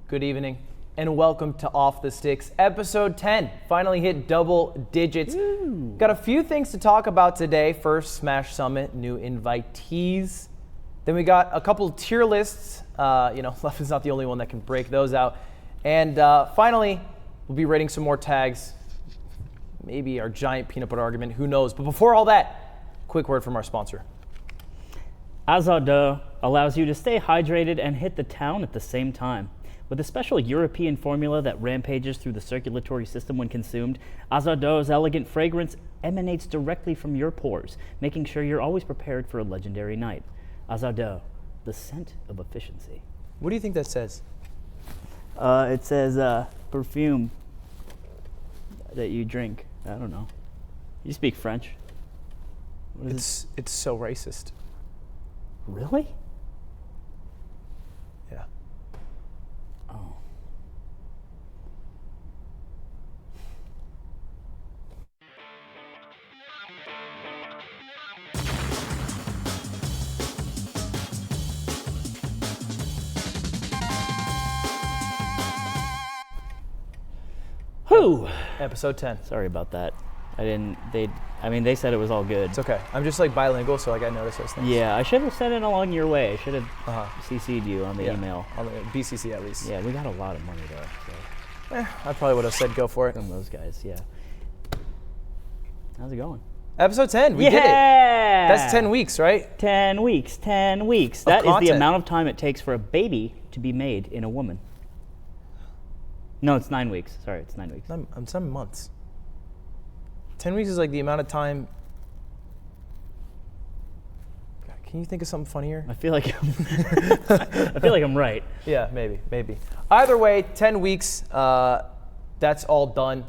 Good evening, and welcome to Off the Sticks, episode 10. Finally hit double digits. Woo. Got a few things to talk about today. First, Smash Summit, new invitees. Then we got a couple tier lists. Left is not the only one that can break those out. And finally, we'll be rating some more tags. Maybe our giant peanut butter argument, who knows. But before all that, quick word from our sponsor. Azadeh allows you to stay hydrated and hit the town at the same time. With a special European formula that rampages through the circulatory system when consumed, Azadeh's elegant fragrance emanates directly from your pores, making sure you're always prepared for a legendary night. Azadeh, the scent of efficiency. What do you think that says? It says perfume that you drink. I don't know. You speak French. It's so racist. Really? Yeah. Oh. Whew. Episode 10. Sorry about that. They said it was all good. It's okay. I'm just bilingual, so I notice those things. Yeah, I should have sent it along your way. I should have CC'd you on the email. On the BCC at least. Yeah, we got a lot of money though. So. I probably would have said go for it. From those guys, yeah. How's it going? Episode 10, we did it. That's 10 weeks, right? 10 weeks. That is the amount of time it takes for a baby to be made in a woman. No, it's 9 weeks. Sorry, it's 9 weeks. I'm 7 months. 10 weeks is the amount of time. God, can you think of something funnier? I feel like I'm right. Yeah, maybe. Either way, 10 weeks, that's all done.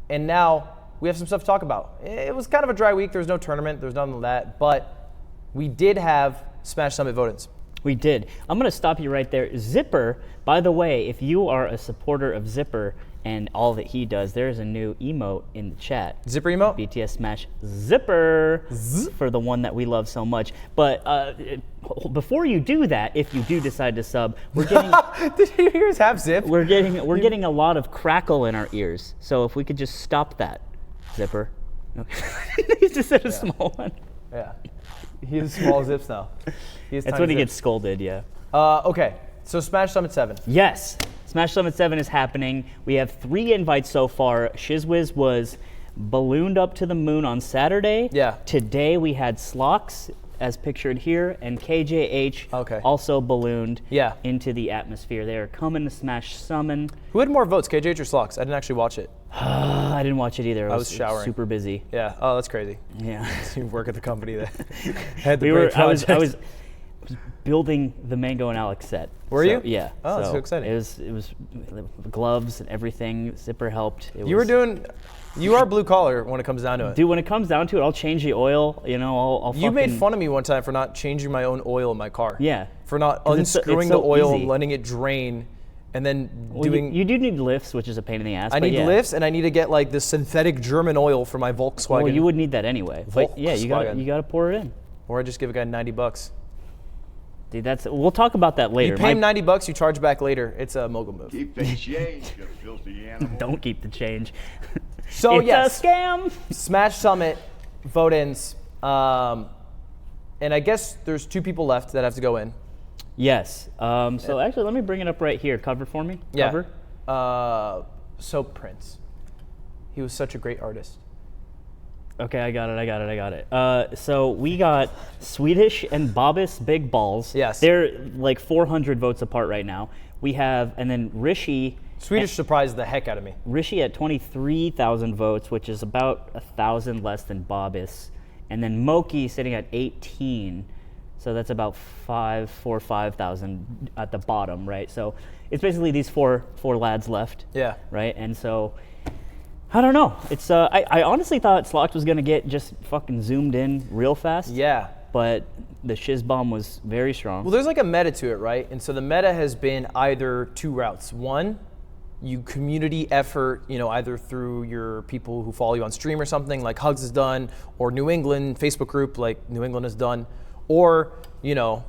And now we have some stuff to talk about. It was kind of a dry week. There was no tournament. There was none of that. But we did have Smash Summit vote-ins. We did. I'm going to stop you right there. Zipper, by the way, if you are a supporter of Zipper and all that he does, there is a new emote in the chat. Zipper emote? BTS Smash Zipper for the one that we love so much. But before you do that, if you do decide to sub, we're getting Did your ears have zip? We're getting a lot of crackle in our ears. So if we could just stop that, Zipper. He just said a small one. Yeah. He has small zips now. That's when he gets scolded, yeah. Okay, so Smash Summit 7. Yes, Smash Summit 7 is happening. We have 3 invites so far. Shizwiz was ballooned up to the moon on Saturday. Yeah. Today we had Slox, as pictured here, and KJH also ballooned into the atmosphere. They are coming to Smash Summon. Who had more votes, KJH or Slox? I didn't actually watch it. I didn't watch it either. I was showering. Super busy. Yeah. Oh, that's crazy. Yeah. You work at the company that had the great project. I was building the Mango and Alex set. Were you? Yeah. Oh, that's so exciting. It was gloves and everything. Zipper helped. You are blue collar when it comes down to it. Dude, when it comes down to it, I'll change the oil. You made fun of me one time for not changing my own oil in my car. Yeah. For not unscrewing the oil and letting it drain, and then doing. You do need lifts, which is a pain in the ass. I need lifts, and I need to get the synthetic German oil for my Volkswagen. Well, you would need that anyway. But yeah, you got to pour it in. Or I just give a guy $90. Dude, we'll talk about that later. You pay him $90, you charge back later. It's a mogul move. Keep the change, you filthy animal. Don't keep the change. So it's a scam. Smash Summit vote-ins, and I guess there's 2 people left that have to go in. Yes. So actually, let me bring it up right here. Cover for me. Yeah. Cover. Soap Prince. He was such a great artist. Okay, I got it. So we got Swedish and Bobbis Big Balls. Yes. They're 400 votes apart right now. We have, and then Rishi. Swedish surprised the heck out of me. Rishi at 23,000 votes, which is about 1,000 less than Bobbis. And then Moki sitting at 18. So that's about 5,000 at the bottom, right? So it's basically these four lads left. Yeah. Right? And so I don't know. It's I honestly thought Slox was gonna get just fucking zoomed in real fast. Yeah. But the shiz bomb was very strong. Well, there's a meta to it, right? And so the meta has been either 2 routes. One, you community effort, either through your people who follow you on stream or something, like Hugs has done, or New England Facebook group, like New England has done, or you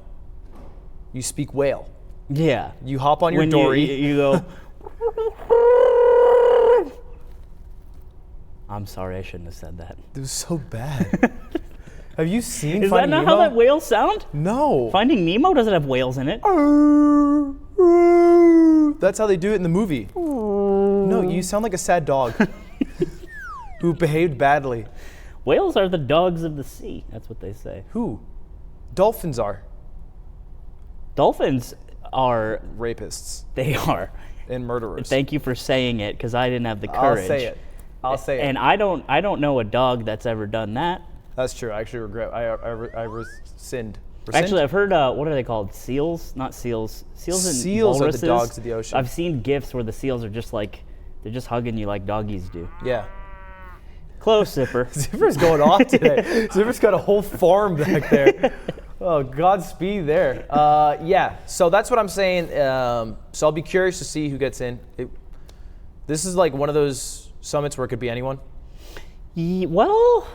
speak whale. Yeah. You hop on your When dory. You go. I'm sorry, I shouldn't have said that. It was so bad. Have you seen Is Finding that not Nemo? how that whales sound? No. Finding Nemo doesn't have whales in it. That's how they do it in the movie. No, you sound like a sad dog who behaved badly. Whales are the dogs of the sea. That's what they say. Who? Dolphins are. Dolphins are. Rapists They are. and murderers. Thank you for saying it, because I didn't have the courage. I'll say it. And I don't know a dog that's ever done that. That's true. I actually regret. I rescind. Actually, I've heard, what are they called? Seals? Not seals. Seals and Seals are the walruses. dogs of the ocean. I've seen GIFs where the seals are just like, they're just hugging you like doggies do. Yeah. Close, Zipper. Zipper's going off today. Zipper's got a whole farm back there. Oh, Godspeed there. Yeah, so that's what I'm saying. So I'll be curious to see who gets in. This is like one of those summits where it could be anyone. Well,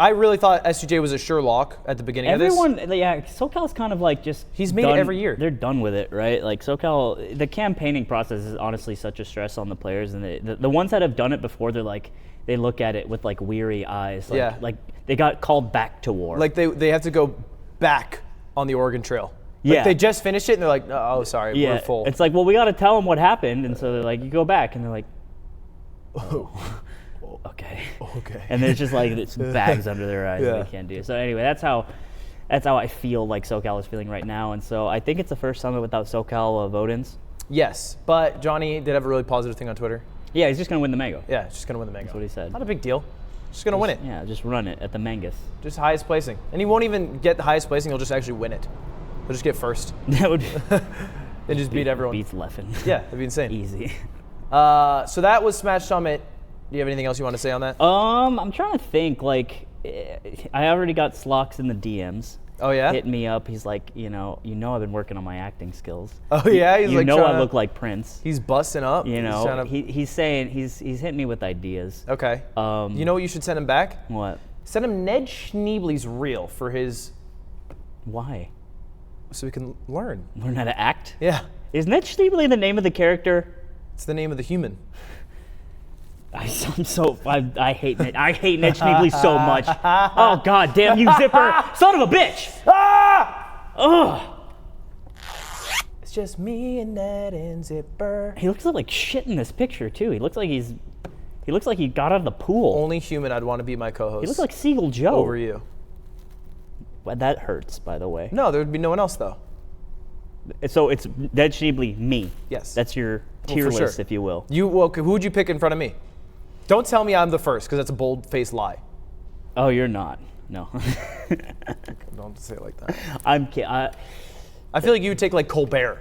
I really thought SUJ was a sure lock at the beginning of this. yeah, SoCal's kind of like just He's made it every year. They're done with it, right? Like SoCal, the campaigning process is honestly such a stress on the players, and the ones that have done it before, they're like, they look at it with like weary eyes. Like, Yeah. Like they got called back to war. Like they have to go back on the Oregon Trail. Like Yeah. they just finished it and they're like, oh, sorry, yeah, we're full. it's like, well, we got to tell them what happened, and so they're like, you go back, and they're like, okay. Okay. And there's just like it's bags under their eyes Yeah. that they can't do. So anyway, that's how I feel like SoCal is feeling right now. And so I think it's the first summit without SoCal vote-ins. Yes, but Johnny did have a really positive thing on Twitter. Yeah, he's just gonna win the mango. Yeah, he's just going to win the mango. That's what he said. Not a big deal. Just going to win it. Yeah, just run it at the Mangus. Just highest placing. And he won't even get the highest placing, he'll just actually win it. He'll just get first That would and just beat everyone. beats Leffen. Yeah, that'd be insane. Easy. So that was Smash Summit. Do you have anything else you want to say on that? I'm trying to think. Like, I already got Slocks in the DMs. Oh, yeah? Hit me up. He's like, you know, I've been working on my acting skills. Oh, yeah? He's you like know trying I to- look like Prince. He's busting up. You He's know, trying to- he's saying he's hitting me with ideas. Okay. You know what you should send him back? What? Send him Ned Schneebly's reel for his, Why? so he can learn. Learn how to act? Yeah. Is Ned Schneebly the name of the character? It's the name of the human. I hate Ned. I hate Ned Schneebly so much. Oh God damn you, Zipper! Son of a bitch! Ah! Ugh! It's just me and Ned and Zipper. He looks like shit in this picture too. He looks like he got out of the pool. Only human I'd want to be my co-host. He looks like Seagull Joe. over you. Well, that hurts, by the way. No, there would be no one else though. So it's Ned Schneebly, me. Yes. That's your Well, tier for list, sure. if you will. Who would you pick in front of me? Don't tell me I'm the first, because that's a bold-faced lie. Oh, you're not. No. Don't say it like that. I'm kidding. I I feel like you would take like Colbert.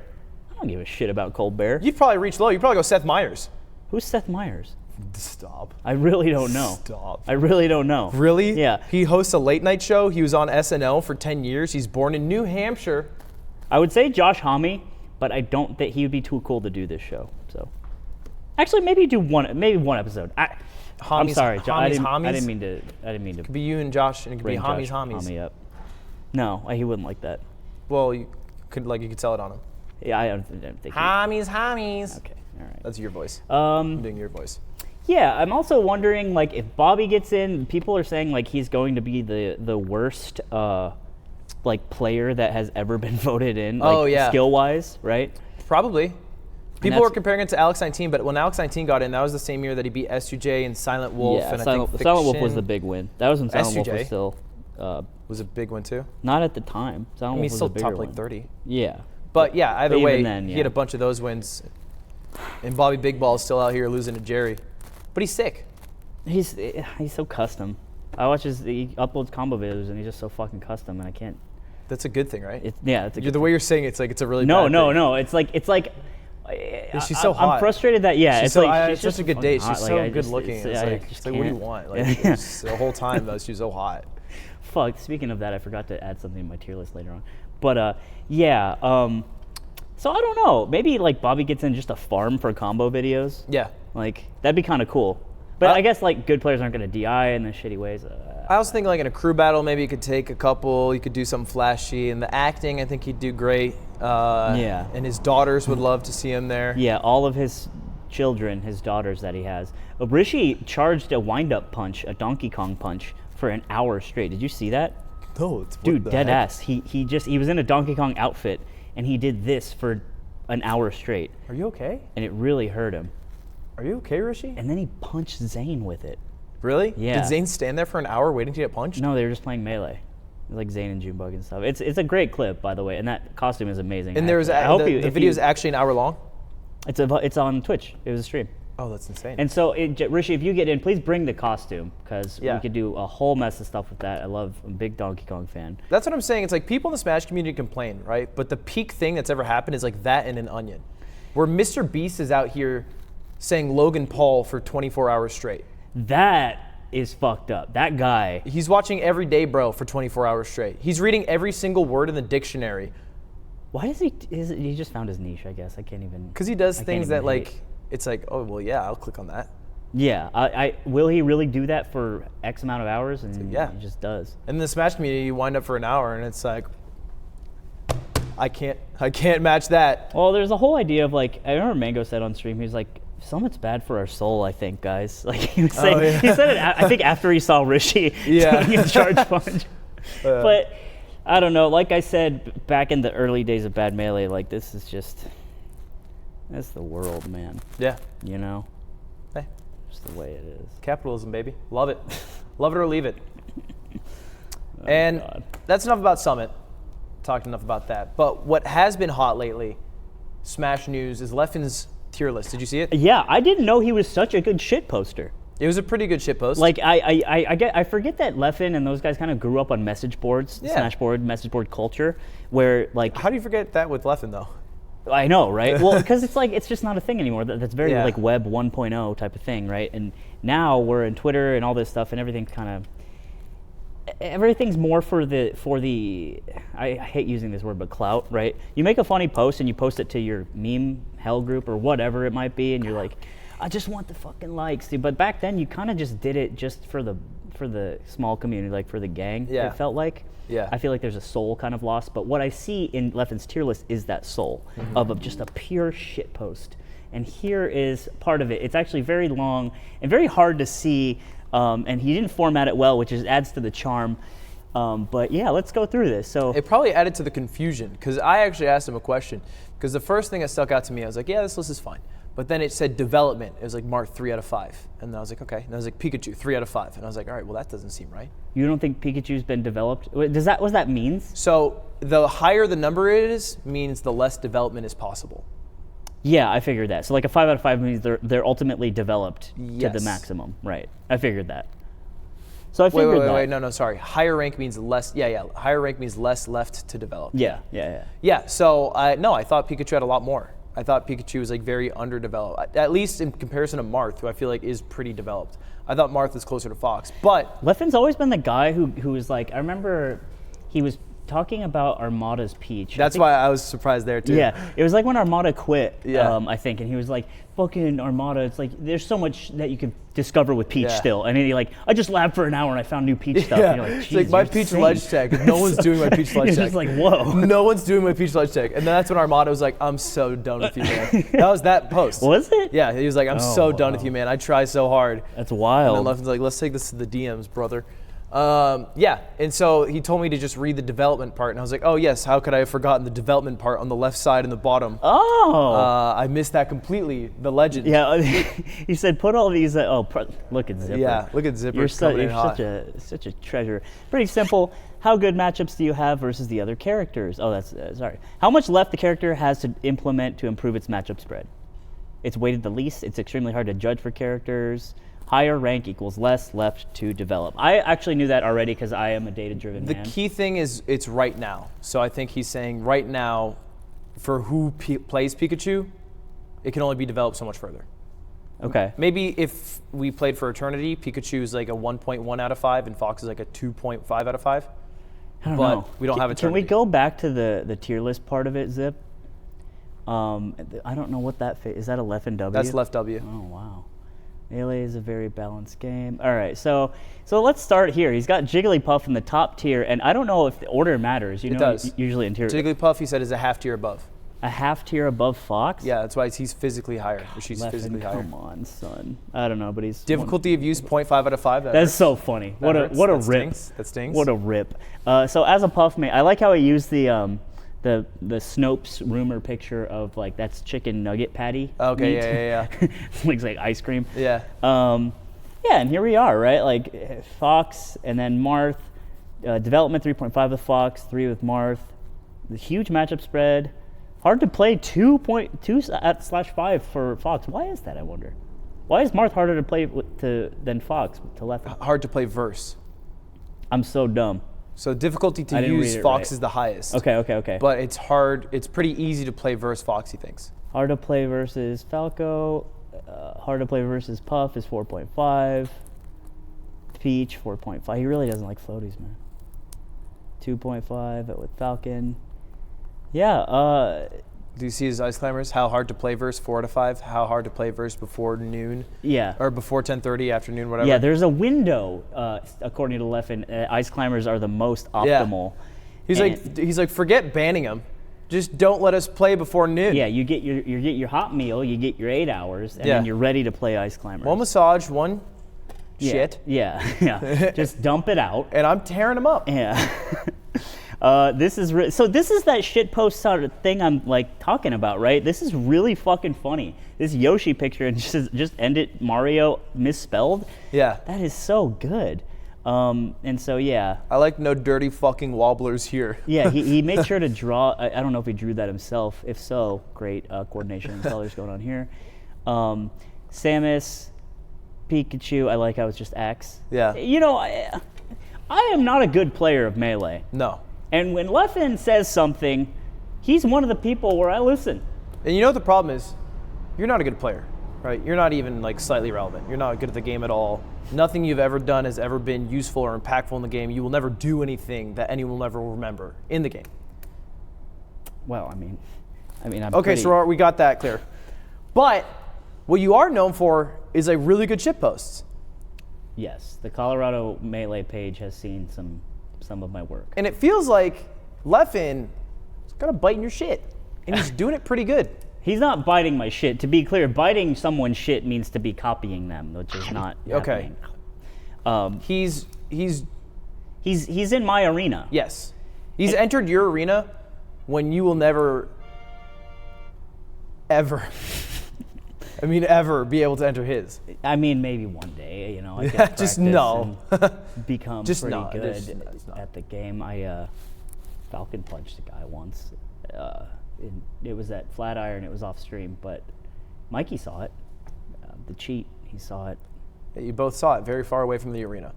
don't give a shit about Colbert. You'd probably reach low. You'd probably go Seth Meyers. Who's Seth Meyers? Stop. I really don't know. Stop. I really don't know. Really? Yeah. He hosts a late night show. He was on SNL for 10 years. He's born in New Hampshire. I would say Josh Homme, but I don't think he would be too cool to do this show. So, actually, maybe one episode. I'm Hommies- sorry, I Hommies? didn't mean to. Could be you and Josh, and it could be bring Hommies Josh Hommies. Homme up. No, he wouldn't like that. Well, you could sell it on him. Yeah, I don't think. Hommies. Okay, all right. That's your voice. I'm doing your voice. Yeah, I'm also wondering, like, if Bobby gets in, people are saying like he's going to be the worst like player that has ever been voted in. Like, Oh, yeah. skill wise, right? Probably. People that's- were comparing it to Alex 19, but when Alex 19 got in, that was the same year that he beat SUJ and Silent Wolf. Yeah, and Silent I think Wolf was Fiction the big win. That was when Silent Wolf was SUJ. still was a big one too. not at the time. Silent I mean, Wolf he's was still a bigger top one. like 30. Yeah. But yeah, either But way, even then, he yeah. had a bunch of those wins. And Bobby Big Ball is still out here losing to Jerry. But he's sick. He's so custom. I watch he uploads combo videos and he's just so fucking custom, and I can't. That's a good thing, right? It's a The way you're saying it's like it's a really no, bad no, thing. no. It's like she's so hot. I'm frustrated that She's so, like it's she's such a just good date. fucking She's hot. so Like, I good just- looking. it's- I just It's like what do you can't. want? Like it's the whole time though, she's so hot. Fuck. Speaking of that, I forgot to add something to my tier list later on. But yeah. So I don't know. Maybe like Bobby gets in just a farm for combo videos. Yeah. Like that'd be kind of cool. But I guess like good players aren't going to DI in the shitty ways. I also think like in a crew battle, maybe you could take a couple. You could do something flashy. And the acting, I think he'd do great. Yeah. And his daughters would love to see him there. Yeah, all of his children, his daughters that he has. Rishi charged a wind-up punch, a Donkey Kong punch, for an hour straight. Did you see that? No, it's Dude, dead ass. He was in a Donkey Kong outfit, and he did this for an hour straight. Are you okay? And it really hurt him. Are you okay, Rishi? And then he punched Zayn with it. Really? Yeah. Did Zayn stand there for an hour waiting to get punched? No, they were just playing Melee. Like Zayn and Junebug and stuff. It's a great clip, by the way, and that costume is amazing. And there's the video is actually an hour long? It's on Twitch. It was a stream. Oh, that's insane. And so, Rishi, if you get in, please bring the costume, because Yeah. we could do a whole mess of stuff with that. I'm a big Donkey Kong fan. That's what I'm saying. It's like people in the Smash community complain, right? But the peak thing that's ever happened is like that and an onion. Where Mr. Beast is out here saying Logan Paul for 24 hours straight. That is fucked up. That guy. He's watching Every Day Bro for 24 hours straight. He's reading every single word in the dictionary. Why does he just found his niche, I guess. I can't even. Because he does I can't things even that like, hate. it's like, oh, well, yeah, I'll click on that. Yeah, will he really do that for X amount of hours? And yeah. he just does. And in the Smash community, you wind up for an hour, and it's like, I can't match that. Well, there's a whole idea of like, I remember Mango said on stream, he was like, Summit's bad for our soul, I think, guys. Like he was saying, yeah. he said it, I think after he saw Rishi doing a charge punch. But I don't know, like I said, back in the early days of Bad Melee, like this is just, that's the world, man. Yeah. You know? Hey. Just the way it is. Capitalism, baby. Love it. Love it or leave it. Oh, And God. that's enough about Summit. Talked enough about that. But what has been hot lately, Smash news, is Leffen's tier list. Did you see it? Yeah, I didn't know he was such a good shit poster. It was a pretty good shitpost. Like I forget that Leffen and those guys kind of grew up on message boards, Yeah. message board culture, where like How do you forget that with Leffen, though? I know, right? Well, because it's just not a thing anymore. That's very Yeah. like Web 1.0 type of thing, right? And now we're in Twitter and all this stuff, and everything's more for the I hate using this word, but clout, right? You make a funny post and you post it to your meme hell group or whatever it might be, and you're like, I just want the fucking likes, dude. But back then you kind of just did it just for the small community, like for the gang. Yeah. It felt like. Yeah. I feel like there's a soul kind of lost, but what I see in Leffen's tier list is that soul of just a pure shit post. And here is part of it. It's actually very long and very hard to see, and he didn't format it well, which adds to the charm. But yeah, let's go through this. So It probably added to the confusion, because I actually asked him a question. Because the first thing that stuck out to me, I was like, yeah, this list is fine. But then it said development. It was like marked 3 out of 5. And I was like, okay. And I was like, Pikachu, 3 out of 5. And I was like, all right, well, that doesn't seem right. you don't think Pikachu's been developed? What does that means? So the higher the number is, means the less development is possible. Yeah, I figured that. So like a 5 out of 5 means they're ultimately developed to the Yes. maximum, right? I figured that. So I figured that. Wait, no, sorry. Higher rank means less, higher rank means less left to develop. Yeah. Yeah, so I thought Pikachu had a lot more. I thought Pikachu was like very underdeveloped, at least in comparison to Marth, who I feel like is pretty developed. I thought Marth was closer to Fox, but Leffen's always been the guy who was like, I remember he was talking about Armada's Peach. that's why I was surprised there too. Yeah, it was like when Armada quit, Yeah. I think, and he was like, fucking Armada, it's like, there's so much that you could discover with Peach Yeah. still. And then he like, I just labbed for an hour and I found new Peach stuff. Yeah, And you're like, it's like "Jeez, my you're Peach insane." ledge tech. No one's doing my Peach ledge You're tech. just like, whoa. No one's doing my Peach ledge tech. And then that's when Armada was like, I'm so done with you, man. That was that post. Was it? Yeah, he was like, I'm Oh, so done wow. with you, man. I try so hard. That's And wild. then Leffen's like, let's take this to the DMs, brother. Yeah, and so he told me to just read the development part, and I was like, oh yes, how could I have forgotten the development part on the left side and the bottom? Oh. I missed that completely, the legend. Yeah, he said, put all these, look at Zipper. Yeah, look at Zipper You're, coming in hot. such a treasure. Pretty simple. How good matchups do you have versus the other characters? Oh, that's, sorry. How much left the character has to implement to improve its matchup spread? It's weighted the least. It's extremely hard to judge for characters. Higher rank equals less left to develop. I actually knew that already because I am a data-driven The man. key thing is it's right now. So I think he's saying right now, for who plays Pikachu, it can only be developed so much further. Okay. Maybe if we played for Eternity, Pikachu is like a 1.1 out of 5 and Fox is like a 2.5 out of 5. I don't but know. we don't have Can we Eternity. go back to the tier list part of it, Zip? I don't know what that is that a left and W? That's left W. Oh wow. Melee is a very balanced game. All right, so let's start here. He's got Jigglypuff in the top tier, and I don't know if the order matters. You know, does. Usually in tier. Jigglypuff, he said, is a half tier above. A half tier above Fox? Yeah, that's why he's physically higher, or she's physically higher. Come on, son. I don't know, but he's Difficulty of use 0.5 out of 5. That's so funny. What a rip. That stings. What a rip. So as a Puff mate, I like how he used the Snopes rumor picture of like that's chicken nugget patty. Okay, meat. yeah. Looks like ice cream. Yeah. Yeah, and here we are, right? Like Fox and then Marth. Development 3.5 with Fox, 3 with Marth. The huge matchup spread. Hard to play 2.2/5 for Fox. Why is that, I wonder? Why is Marth harder to play than Fox to left? Hard to play verse. I'm so dumb. So difficulty to use Fox is the highest. Okay. But it's hard. It's pretty easy to play verse Fox, he thinks. Hard to play versus Falco. Hard to play versus Puff is 4.5. Peach 4.5. He really doesn't like floaties, man. 2.5 with Falcon. Yeah. Do you see his ice climbers? How hard to play verse 4 out of 5. How hard to play verse before noon. Yeah. Or before 10:30, afternoon, whatever. Yeah, there's a window, according to Leffen. Ice climbers are the most optimal. Yeah. He's like, forget banning them. Just don't let us play before noon. Yeah, you get your hot meal, you get your 8 hours, and then you're ready to play ice climbers. One massage, one shit. Yeah. Just dump it out. And I'm tearing them up. Yeah. This is that shit post sort of thing I'm like talking about, right? This is really fucking funny. This Yoshi picture and just ended Mario misspelled. Yeah. That is so good. And so yeah. I like no dirty fucking wobblers here. Yeah, he made sure to draw. I don't know if he drew that himself. If so, great coordination and colors going on here. Samus, Pikachu. I like how it's just X. Yeah. You know, I am not a good player of Melee. No. And when Leffen says something, he's one of the people where I listen. And you know what the problem is? You're not a good player, right? You're not even like slightly relevant. You're not good at the game at all. Nothing you've ever done has ever been useful or impactful in the game. You will never do anything that anyone will ever remember in the game. Well, I mean, I'm okay, so we got that clear. But what you are known for is like really good shitposts. Yes, the Colorado Melee page has seen some of my work. And it feels like Leffen is kind of biting your shit, and he's doing it pretty good. He's not biting my shit. To be clear, biting someone's shit means to be copying them, which is not okay. Happening. He's in my arena. Yes, he's entered your arena when you will never, ever. I mean, ever be able to enter his. I mean, maybe one day, you know. I get just no. Become just pretty not. good at the game. I Falcon punched a guy once. It was at Flatiron. It was off stream, but Mikey saw it. The cheat, he saw it. Yeah, you both saw it very far away from the arena.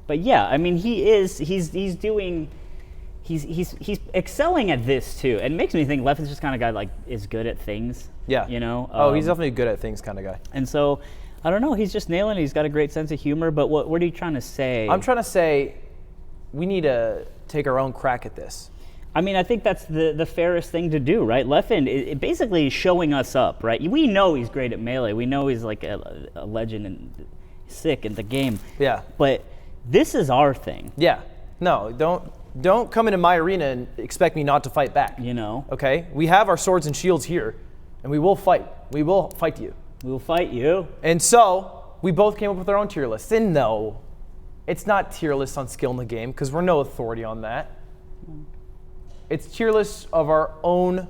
But yeah, I mean, he's excelling at this too, and it makes me think Leffen's just kind of guy like is good at things. Yeah. You know. He's definitely a good at things kind of guy. And so, I don't know. He's just nailing it. He's got a great sense of humor. But what are you trying to say? I'm trying to say, we need to take our own crack at this. I mean, I think that's the fairest thing to do, right? Leffen it basically is showing us up, right? We know he's great at Melee. We know he's like a legend and sick in the game. Yeah. But this is our thing. Yeah. No, don't come into my arena and expect me not to fight back. You know? Okay? We have our swords and shields here, and we will fight. We will fight you. We will fight you. And so, we both came up with our own tier lists. And no, it's not tier lists on skill in the game, because we're no authority on that. It's tier lists of our own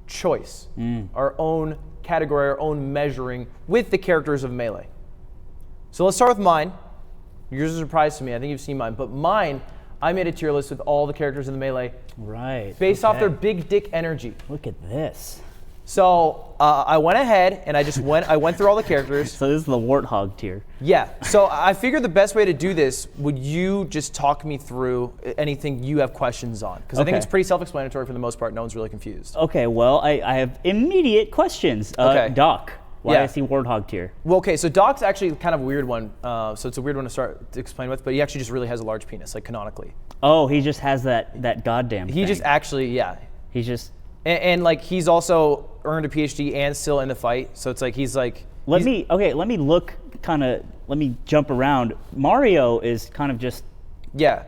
choice, our own category, our own measuring with the characters of Melee. So let's start with mine. Yours is a surprise to me. I think you've seen mine. But mine, I made a tier list with all the characters in the Melee. Right. Based off their big dick energy. Look at this. So I went ahead and I went through all the characters. So this is the Warthog tier. Yeah. So I figured the best way to do this, would you just talk me through anything you have questions on? Because I think it's pretty self-explanatory for the most part. No one's really confused. Okay, well, I have immediate questions. Okay. Doc, why is he Warthog tier? Well, okay, so Doc's actually kind of a weird one. So it's a weird one to start to explain with, but he actually just really has a large penis, like canonically. Oh, he just has that goddamn thing. He just actually, yeah. He's just... And like he's also earned a PhD and still in the fight. So it's like he's like. Let me jump around. Mario is kind of just. Yeah.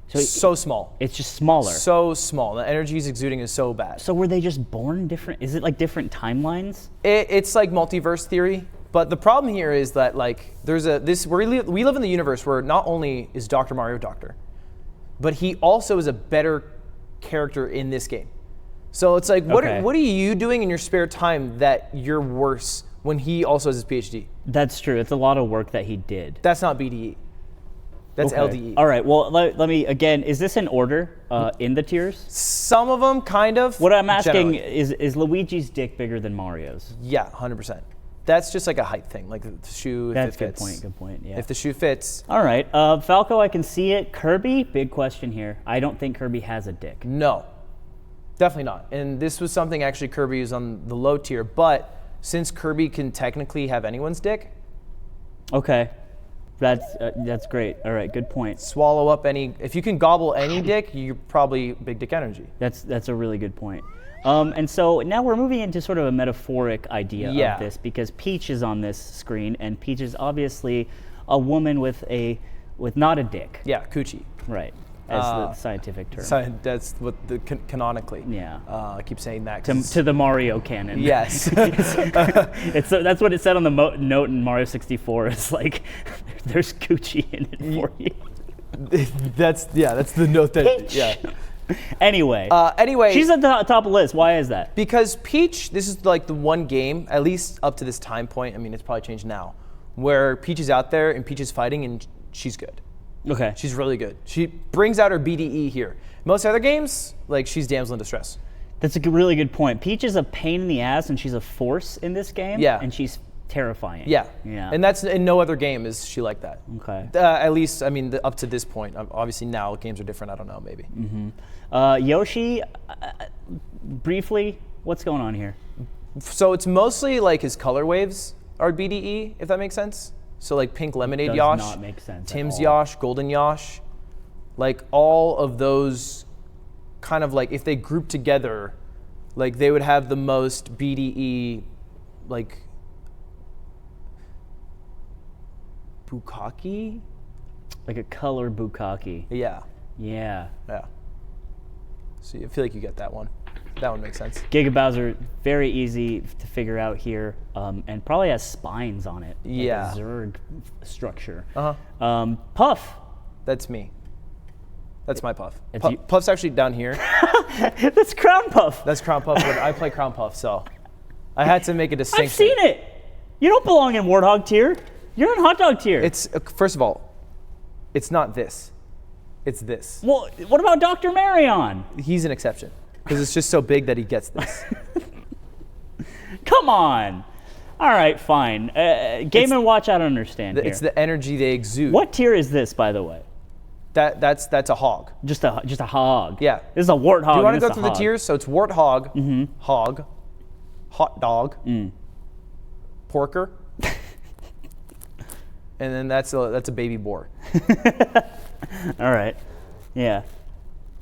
So small. It's just smaller. So small. The energy he's exuding is so bad. So were they just born different? Is it like different timelines? It's like multiverse theory. But the problem here is that like we live in the universe where not only is Dr. Mario Doctor, but he also is a better character in this game. So it's like, what are you doing in your spare time that you're worse when he also has his PhD? That's true. It's a lot of work that he did. That's not BDE. That's LDE. All right. Well, let me again. Is this in order in the tiers? Some of them, kind of. What I'm asking generally. is Luigi's dick bigger than Mario's? Yeah, 100%. That's just like a height thing, like the shoe. That's if it good fits. point. Good point. Yeah. If the shoe fits. All right. Falco, I can see it. Kirby, big question here. I don't think Kirby has a dick. No, definitely not. And this was something actually Kirby is on the low tier, but since Kirby can technically have anyone's dick. Okay. That's great. All right, good point. Swallow up any. If you can gobble any dick, you're probably big dick energy. That's a really good point. And so now we're moving into sort of a metaphoric idea of this because Peach is on this screen, and Peach is obviously a woman with not a dick. Yeah, coochie. Right, as the scientific term. That's what canonically. Yeah. I keep saying that. To the Mario canon. Yes. That's what it said on the note in Mario 64. It's like, there's coochie in it for you. That's the note that. Peach. Yeah. Anyway, she's at the top of the list. Why is that? Because Peach, this is like the one game, at least up to this time point, I mean, it's probably changed now, where Peach is out there and Peach is fighting and she's good. Okay. She's really good. She brings out her BDE here. Most other games, like she's damsel in distress. That's a really good point. Peach is a pain in the ass and she's a force in this game. Yeah. And she's terrifying. Yeah. Yeah. And that's in no other game is she like that. Okay. At least, I mean, up to this point. Obviously now games are different. I don't know, maybe. Mm-hmm. Yoshi, briefly, what's going on here? So it's mostly like his color waves are BDE, if that makes sense. So like pink lemonade Does Yosh, not make sense Tim's at all. Yosh, golden Yosh, like all of those kind of like if they group together, like they would have the most BDE, like bukkake. Like a color bukkake. Yeah. Yeah. Yeah. So I feel like you get that one. That one makes sense. Giga Bowser, very easy to figure out here, and probably has spines on it. Like Yeah. a Zerg structure. Uh-huh. Puff. That's me. That's my Puff. It's you- Puff's actually down here. That's Crown Puff. That's Crown Puff, but I play Crown Puff, so I had to make a distinction. I've seen it. You don't belong in Warthog Tier. You're in Hot Dog Tier. It's first of all, it's not this. It's this. Well, what about Dr. Marion? He's an exception because it's just so big that he gets this. Come on. All right, fine. Game & Watch, I don't understand here. It's the energy they exude. What tier is this, by the way? That's a hog. Just a hog. Yeah. This is a warthog. Do you want to and go it's a through the hog. tiers? So it's warthog, hog, hot dog, porker, and then that's a baby boar. All right. Yeah.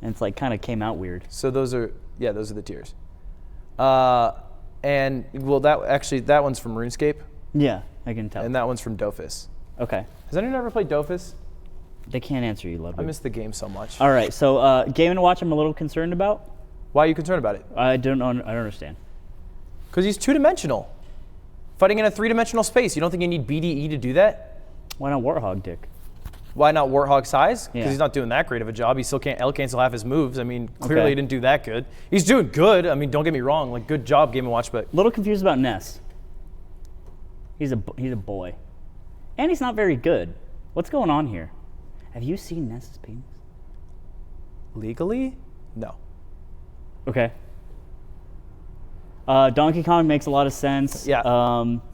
And it's like kind of came out weird. So those are the tiers. And well, that one's from RuneScape, Yeah, I can tell. and that one's from Dofus. Okay. Has anyone ever played Dofus? They can't answer you, I Ludwig. miss the game so much. All right, so Game & Watch I'm a little concerned about. Why are you concerned about it? I don't understand. Because he's two-dimensional. Fighting in a three-dimensional space. You don't think you need BDE to do that? Why not Warthog Dick? Why not Warthog size? Because Yeah. he's not doing that great of a job. He still can't L-cancel half his moves. I mean, clearly Okay. he didn't do that good. He's doing good. I mean, don't get me wrong. Like, good job, Game & Watch, but A little confused about Ness. He's a boy. And he's not very good. What's going on here? Have you seen Ness's penis? legally? No. Okay. Donkey Kong makes a lot of sense. Yeah.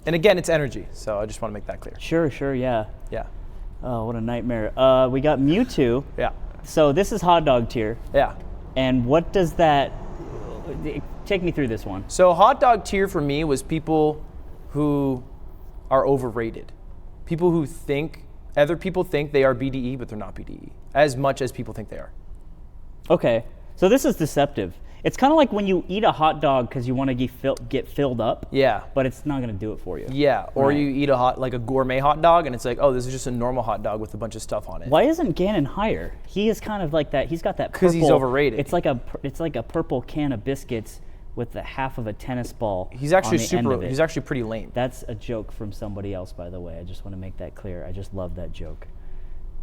And again, it's energy, so I just want to make that clear. Sure, yeah. Yeah. Oh, what a nightmare. We got Mewtwo. Yeah. So this is Hot Dog Tier. Yeah. And what does that... Take me through this one. So hot dog tier for me was people who are overrated. People who think, other people think they are BDE, but they're not BDE. As much as people think they are. Okay. So this is deceptive. It's kind of like when you eat a hot dog because you want to get filled up. Yeah. But it's not going to do it for you. Yeah, or Right. you eat a gourmet hot dog, and it's like, oh, this is just a normal hot dog with a bunch of stuff on it. Why isn't Ganon higher? He is kind of like that. He's got that purple. 'Cause he's overrated. It's like a purple can of biscuits with the half of a tennis ball. He's actually on the end of it. He's actually pretty lame. That's a joke from somebody else, by the way. I just want to make that clear. I just love that joke.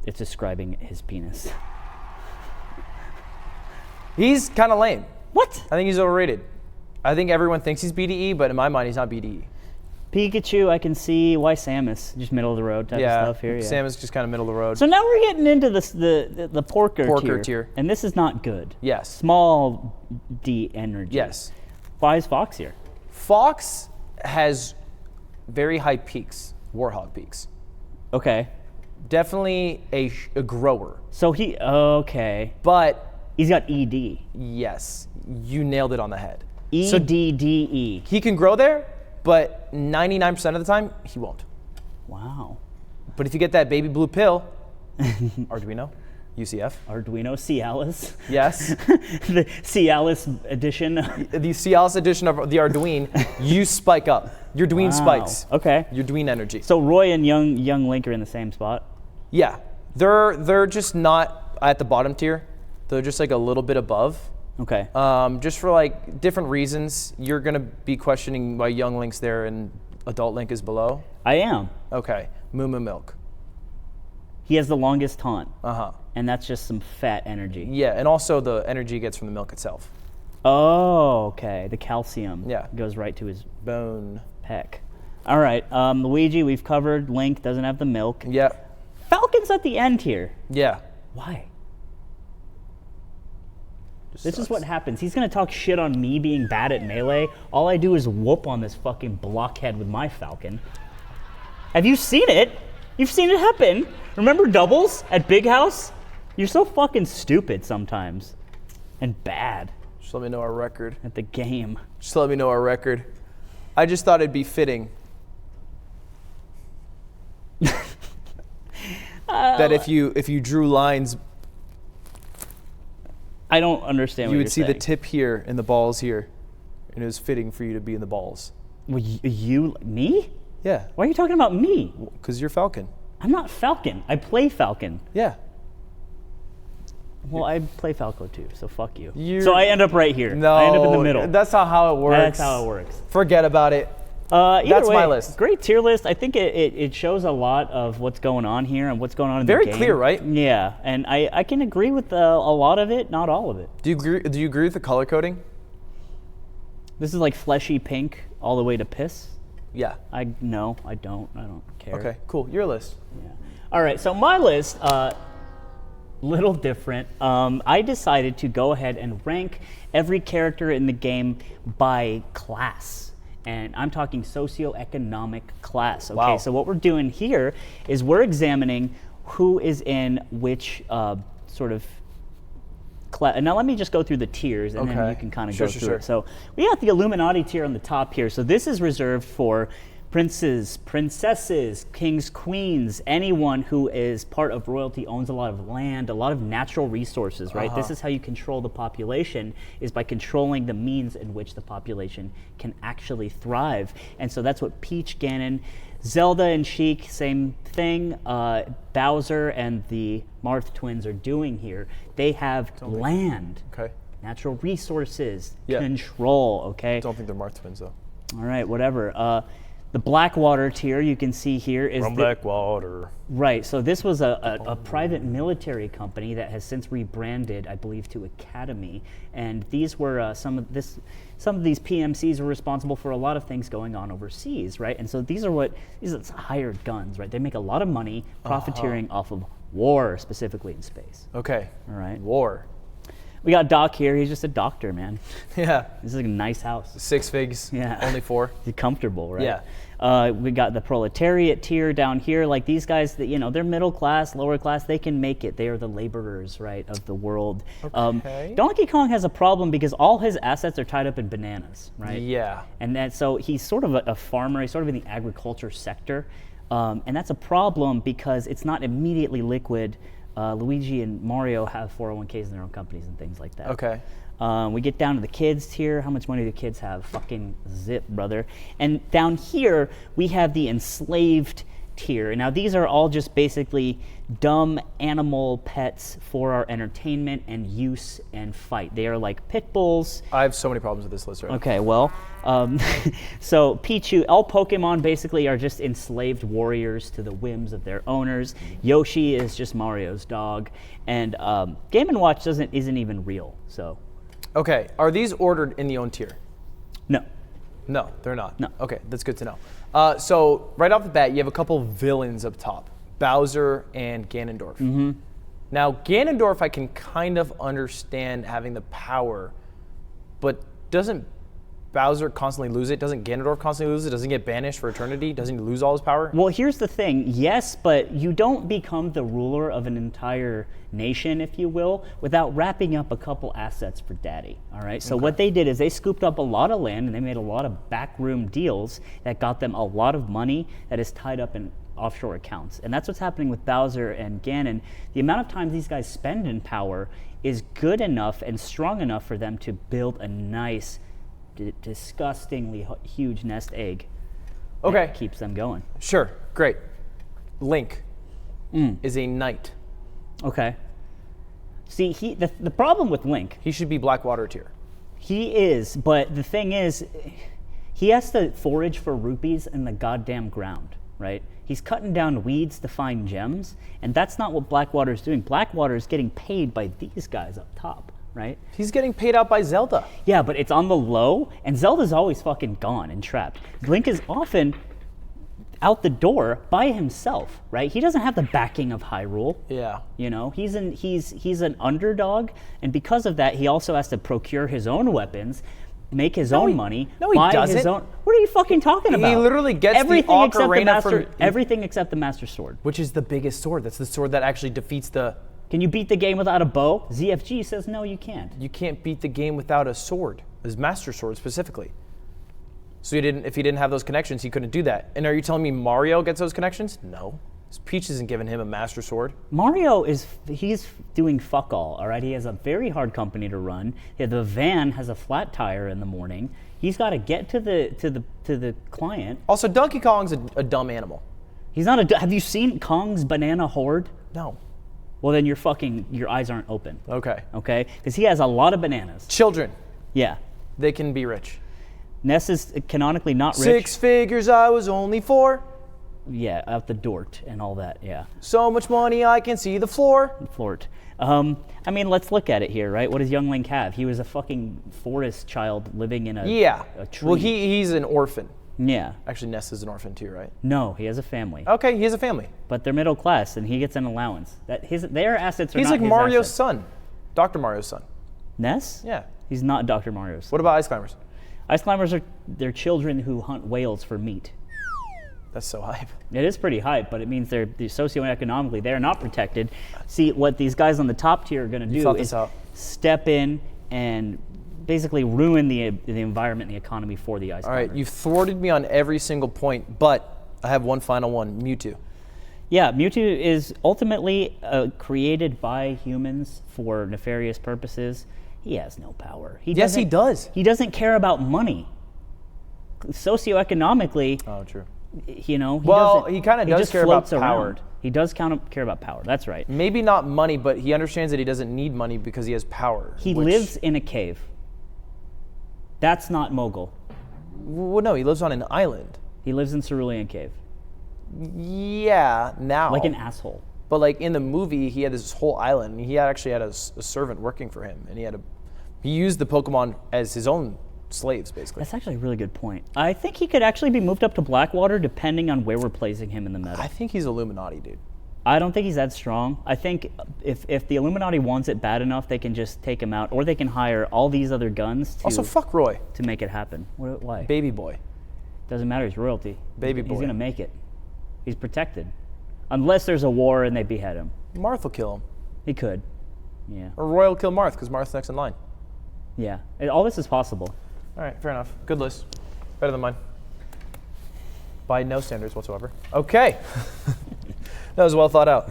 It's describing his penis. He's kind of lame. What? I think he's overrated. I think everyone thinks he's BDE, but in my mind, he's not BDE. Pikachu, I can see. Why Samus? Just middle of the road type of stuff here. Yeah. Samus just kind of middle of the road. So now we're getting into the Porker tier. And this is not good. Yes. Small D energy. Yes. Why is Fox here? Fox has very high peaks, Warthog peaks. Okay. Definitely a grower. So okay. But He's got ED. yes, you nailed it on the head. E So D D E. he can grow there, but 99% of the time, he won't. Wow. But if you get that baby blue pill, Arduino, UCF, Arduino Cialis. yes, The Cialis edition. the Cialis edition of the Arduino, you spike up. Your Dween Wow. spikes. Okay. Your Dween energy. So Roy and young Link are in the same spot. Yeah, they're just not at the bottom tier. They're just like a little bit above. Okay. Just for like different reasons. You're gonna be questioning why young Link's there and adult Link is below. I am. Okay, Moo Moo Milk. He has the longest taunt, Uh-huh. and that's just some fat energy. Yeah, and also the energy he gets from the milk itself. Oh, okay. The calcium Yeah. goes right to his Bone. peck. All right. Luigi, we've covered. Link doesn't have the milk. Yeah, Falcon's at the end here. yeah. Why? Just This is sucks. what happens. He's gonna talk shit on me being bad at melee. All I do is whoop on this fucking blockhead with my Falcon. Have you seen it? You've seen it happen. Remember doubles at Big House? You're so fucking stupid sometimes. And bad Just let me know our record. at the game. Just let me know our record. I just thought it'd be fitting that if you drew lines, I don't understand what you you're would see the saying. tip here and the balls here, and it was fitting for you to be in the balls. Well, me? Yeah, Why are you talking about me? because you're Falcon. I'm not Falcon. I play Falcon. Yeah. Well, I play Falco too, so fuck you. You're- So I end up right here. No, I end up in the middle. That's not how it works. That's how it works. Forget about it. Either That's way, my list. Great tier list. I think it shows a lot of what's going on here and what's going on in Very the game. clear, right? Yeah, and I can agree with a lot of it, not all of it. Do you agree with the color coding? This is like fleshy pink all the way to piss. Yeah. No, I don't care. Okay, cool. Your list. Yeah. All right, so my list, little different. I decided to go ahead and rank every character in the game by class. And I'm talking socioeconomic class. Okay, Wow. so what we're doing here is we're examining who is in which sort of class. Now let me just go through the tiers, and then Okay. you can kind of Sure, go sure, through sure. it. So we got the Illuminati tier on the top here. So this is reserved for princes, princesses, kings, queens, anyone who is part of royalty, owns a lot of land, a lot of natural resources, right? This is how you control the population, is by controlling the means in which the population can actually thrive. And so that's what Peach, Ganon, Zelda, and Sheik, same thing. Bowser and the Marth twins are doing here. They have land, Okay. natural resources, Yeah. control, okay? Don't think they're Marth twins though. All right, whatever. The Blackwater tier you can see here is Blackwater. right. So this was a private military company that has since rebranded, I believe, to Academy. And these were some of these PMCs were responsible for a lot of things going on overseas, right? And so these are hired guns, right? They make a lot of money profiteering off of war, specifically in space. Okay. All right. War. We got Doc here. He's just a doctor, man. Yeah. This is a nice house. 6 figs. Yeah. Only 4. He's comfortable, right? Yeah. We got the proletariat tier down here. Like these guys, they're middle class, lower class. They can make it. They are the laborers, right, of the world. Okay. Donkey Kong has a problem because all his assets are tied up in bananas, right? Yeah. And so he's sort of a farmer. He's sort of in the agriculture sector. And that's a problem because it's not immediately liquid. Luigi and Mario have 401ks in their own companies and things like that. Okay. We get down to the kids tier. How much money do kids have? Fucking zip, brother. And down here, we have the enslaved tier. Now, these are all just basically dumb animal pets for our entertainment and use and fight. They are like pit bulls. I have so many problems with this list right now. Okay, well, so Pichu, all Pokemon basically are just enslaved warriors to the whims of their owners. Yoshi is just Mario's dog, and Game & Watch isn't even real, so. Okay, are these ordered in the own tier? No. No, they're not. No. Okay, that's good to know. So right off the bat, you have a couple villains up top, Bowser and Ganondorf. Mm-hmm. Now, Ganondorf, I can kind of understand having the power, but doesn't Bowser constantly lose it? Doesn't Ganondorf constantly lose it? Doesn't he get banished for eternity? Doesn't he lose all his power? Well, here's the thing. Yes, but you don't become the ruler of an entire nation, if you will, without wrapping up a couple assets for daddy, all right? So what they did is they scooped up a lot of land and they made a lot of backroom deals that got them a lot of money that is tied up in offshore accounts. And that's what's happening with Bowser and Ganon. The amount of time these guys spend in power is good enough and strong enough for them to build a nice, disgustingly huge nest egg. Okay. That keeps them going. Sure, great. Link is a knight. Okay. See, the problem with Link, He should be Blackwater tier. he is, but the thing is, he has to forage for rupees in the goddamn ground, right? He's cutting down weeds to find gems, and that's not what Blackwater's doing. Blackwater is getting paid by these guys up top, right? He's getting paid out by Zelda. Yeah, but it's on the low, and Zelda's always fucking gone and trapped. Link is often out the door by himself, right? He doesn't have the backing of Hyrule. Yeah. You know, he's an underdog, and because of that, he also has to procure his own weapons, make his own money. No, he buy doesn't. His own. What are you fucking talking about? He literally gets everything the except the ocarina master. from Everything except the Master Sword. which is the biggest sword. That's the sword that actually defeats the. Can you beat the game without a bow? ZFG says no, you can't. You can't beat the game without a sword, his Master Sword specifically. So if he didn't have those connections, he couldn't do that. And are you telling me Mario gets those connections? No. Peach isn't giving him a Master Sword. Mario he's doing fuck all right? He has a very hard company to run. The van has a flat tire in the morning. He's got to get to the client. Also, Donkey Kong's a dumb animal. He's not have you seen Kong's banana horde? No. Well, then your eyes aren't open. Okay. Okay? Because he has a lot of bananas. Children, Yeah. they can be rich. Ness is canonically not rich. 6 figures, I was only 4. Yeah, out the dort and all that, yeah. So much money, I can see the floor. Flort. I mean, let's look at it here, right? What does young Link have? He was a fucking forest child living in a tree. Well, he's an orphan. Yeah. Actually, Ness is an orphan too, right? No, he has a family. Okay, he has a family. But they're middle class, and he gets an allowance. Their assets are He's not like his Mario's assets. son. Dr. Mario's son. Ness? Yeah. He's not Dr. Mario's son. What about Ice Climbers? Ice climbers they're children who hunt whales for meat. That's so hype. It is pretty hype, but it means they're socioeconomically, they're not protected. See, what these guys on the top tier are going to do thought is this out. step in and basically ruin the environment and the economy for the ice All right, climbers. you've thwarted me on every single point, but I have one final one, Mewtwo. Yeah, Mewtwo is ultimately created by humans for nefarious purposes. He has no power. Yes, he does. He doesn't care about money. Socioeconomically, Oh, true. you know, He kind of does just care about floats power. around. He does care about power. That's right. Maybe not money, but he understands that he doesn't need money because he has power. He lives in a cave. That's not mogul. Well, no, he lives on an island. He lives in Cerulean Cave. Yeah, now. Like an asshole. But like in the movie, he had this whole island. And he actually had a servant working for him, and he used the Pokemon as his own slaves, basically. That's actually a really good point. I think he could actually be moved up to Blackwater depending on where we're placing him in the meta. I think he's Illuminati, dude. I don't think he's that strong. I think if the Illuminati wants it bad enough, they can just take him out, or they can hire all these other guns Also, fuck Roy, to make it happen. Why? baby boy. Doesn't matter. He's royalty. Baby He's boy. gonna make it. He's protected, unless there's a war and they behead him. Marth will kill him, He could. Yeah. or Roy will kill Marth because Marth's next in line. Yeah. All this is possible. All right, fair enough. Good list, better than mine. By no standards whatsoever. Okay, that was well thought out.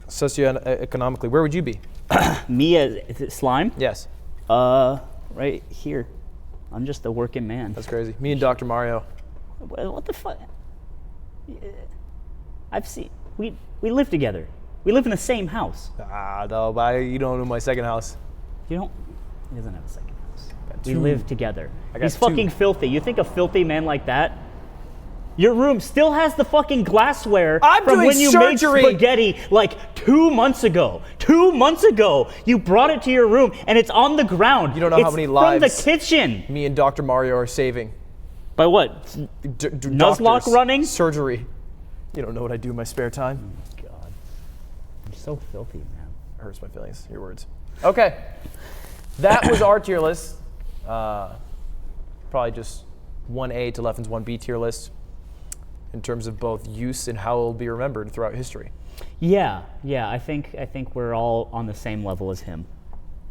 Socioeconomically, where would you be? Me as is it Slime? Yes. Right here. I'm just a working man. That's crazy. Me and Dr. Mario. What the fuck? I've seen. We live together. We live in the same house. No, but you don't know my second house. You don't. He doesn't have a second house. We two. live together. I got He's two. fucking filthy. You think a filthy man like that? Your room still has the fucking glassware I'm from doing when you surgery. made spaghetti like 2 months ago. 2 months ago, you brought it to your room and it's on the ground. You don't know how many From lives the kitchen. me and Dr. Mario are saving. By what? Nuzlocke Doctors, running? Surgery. You don't know what I do in my spare time. God, you're so filthy, man. Hurts my feelings, your words. Okay. That was our tier list. Probably just 1A to Leffen's 1B tier list in terms of both use and how it will be remembered throughout history. Yeah. I think we're all on the same level as him.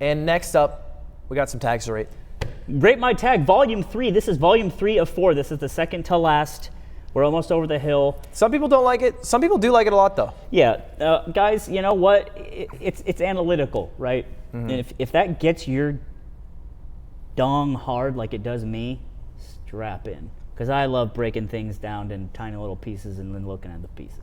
And next up, we got some tags to rate. Rate My Tag, Volume 3. This is Volume 3 of 4. This is the second to last. We're almost over the hill. Some people don't like it. Some people do like it a lot, though. Yeah, guys, you know what? It's analytical, right? Mm-hmm. And if that gets your dong hard like it does me, strap in. Because I love breaking things down in tiny little pieces and then looking at the pieces.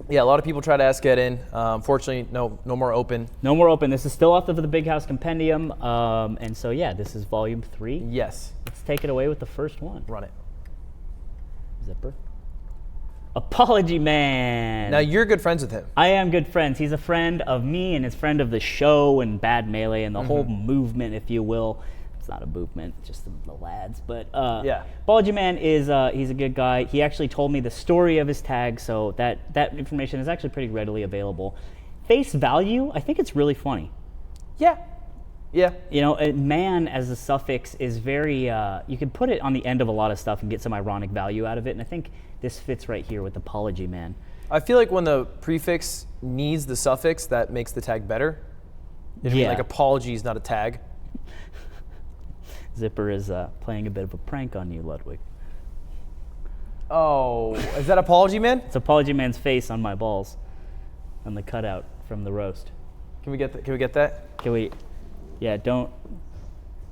Yeah, a lot of people try to ask get in. Fortunately, no more open. No more open. This is still off of the Big House Compendium. And so, yeah, this is Volume 3. Yes. Let's take it away with the first one. Run it. Zipper. Apology Man. Now, you're good friends with him. I am good friends. He's a friend of me and his friend of the show and Bad Melee and the whole movement, if you will. It's not a movement, just the lads. But yeah. Apology Man is he's a good guy. He actually told me the story of his tag, so that information is actually pretty readily available. Face value, I think it's really funny. Yeah. Yeah. You know, man as a suffix is very, you can put it on the end of a lot of stuff and get some ironic value out of it, and I think this fits right here with Apology Man. I feel like when the prefix needs the suffix, that makes the tag better. You know what I mean? Like apology is not a tag. Zipper is playing a bit of a prank on you, Ludwig. Oh, is that Apology Man? It's Apology Man's face on my balls, on the cutout from the roast. Can we get that? Can we get that? Can we? Yeah, don't.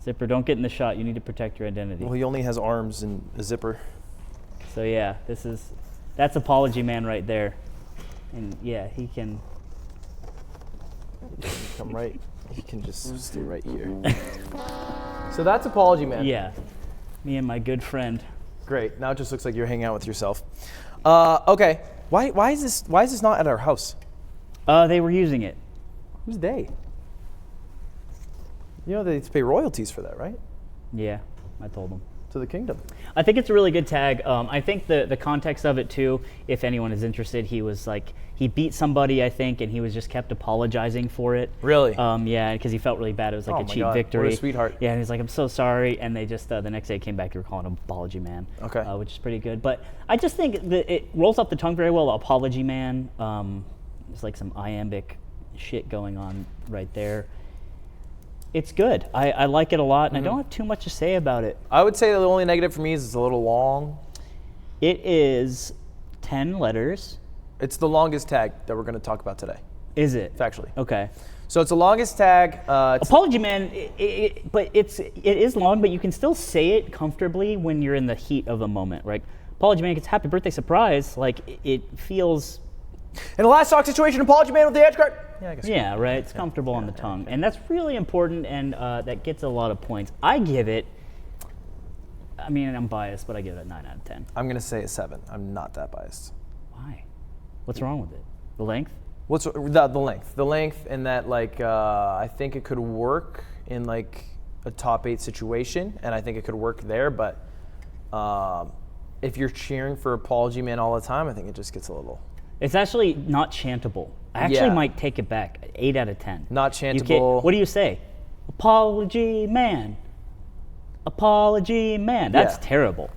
Zipper, don't get in the shot. You need to protect your identity. Well, he only has arms and a zipper. So yeah, that's Apology Man right there. And yeah, he can. Come right. He can just stay right here. So that's Apology Man. Yeah, me and my good friend. Great. Now it just looks like you're hanging out with yourself. Okay. Why is this not at our house? They were using it. Who's they? You know they need to pay royalties for that, right? Yeah, I told them. To the kingdom. I think it's a really good tag. I think the context of it too, if anyone is interested, he was like, he beat somebody, I think, and he was just kept apologizing for it. Really? Yeah, because he felt really bad. It was like Oh a my cheap God, victory. what a sweetheart. Yeah, and he's like, I'm so sorry. And they just, the next day came back, they were calling him Apology Man. Okay. Which is pretty good. But I just think that it rolls off the tongue very well, Apology Man. There's like some iambic shit going on right there. It's good. I like it a lot, and I don't have too much to say about it. I would say the only negative for me is it's a little long. It is 10 letters. It's the longest tag that we're going to talk about today, Is it? factually. Okay. So it's the longest tag. Apology Man, but it is long, but you can still say it comfortably when you're in the heat of the moment, right? Apology Man gets happy birthday surprise. Like, it feels... In the last talk situation, Apology Man with the edge card. Yeah, I guess. Yeah, right. It's comfortable on the tongue. And that's really important, and that gets a lot of points. I give it, I mean, I'm biased, but I give it a 9 out of 10. I'm going to say a 7. I'm not that biased. Why? What's wrong with it? The length? What's the length? The length in that, like, I think it could work in, like, a top 8 situation, and I think it could work there, but if you're cheering for Apology Man all the time, I think it just gets a little... It's actually not chantable. I actually might take it back. 8 out of 10. Not chantable. What do you say? Apology Man. Apology Man. That's terrible.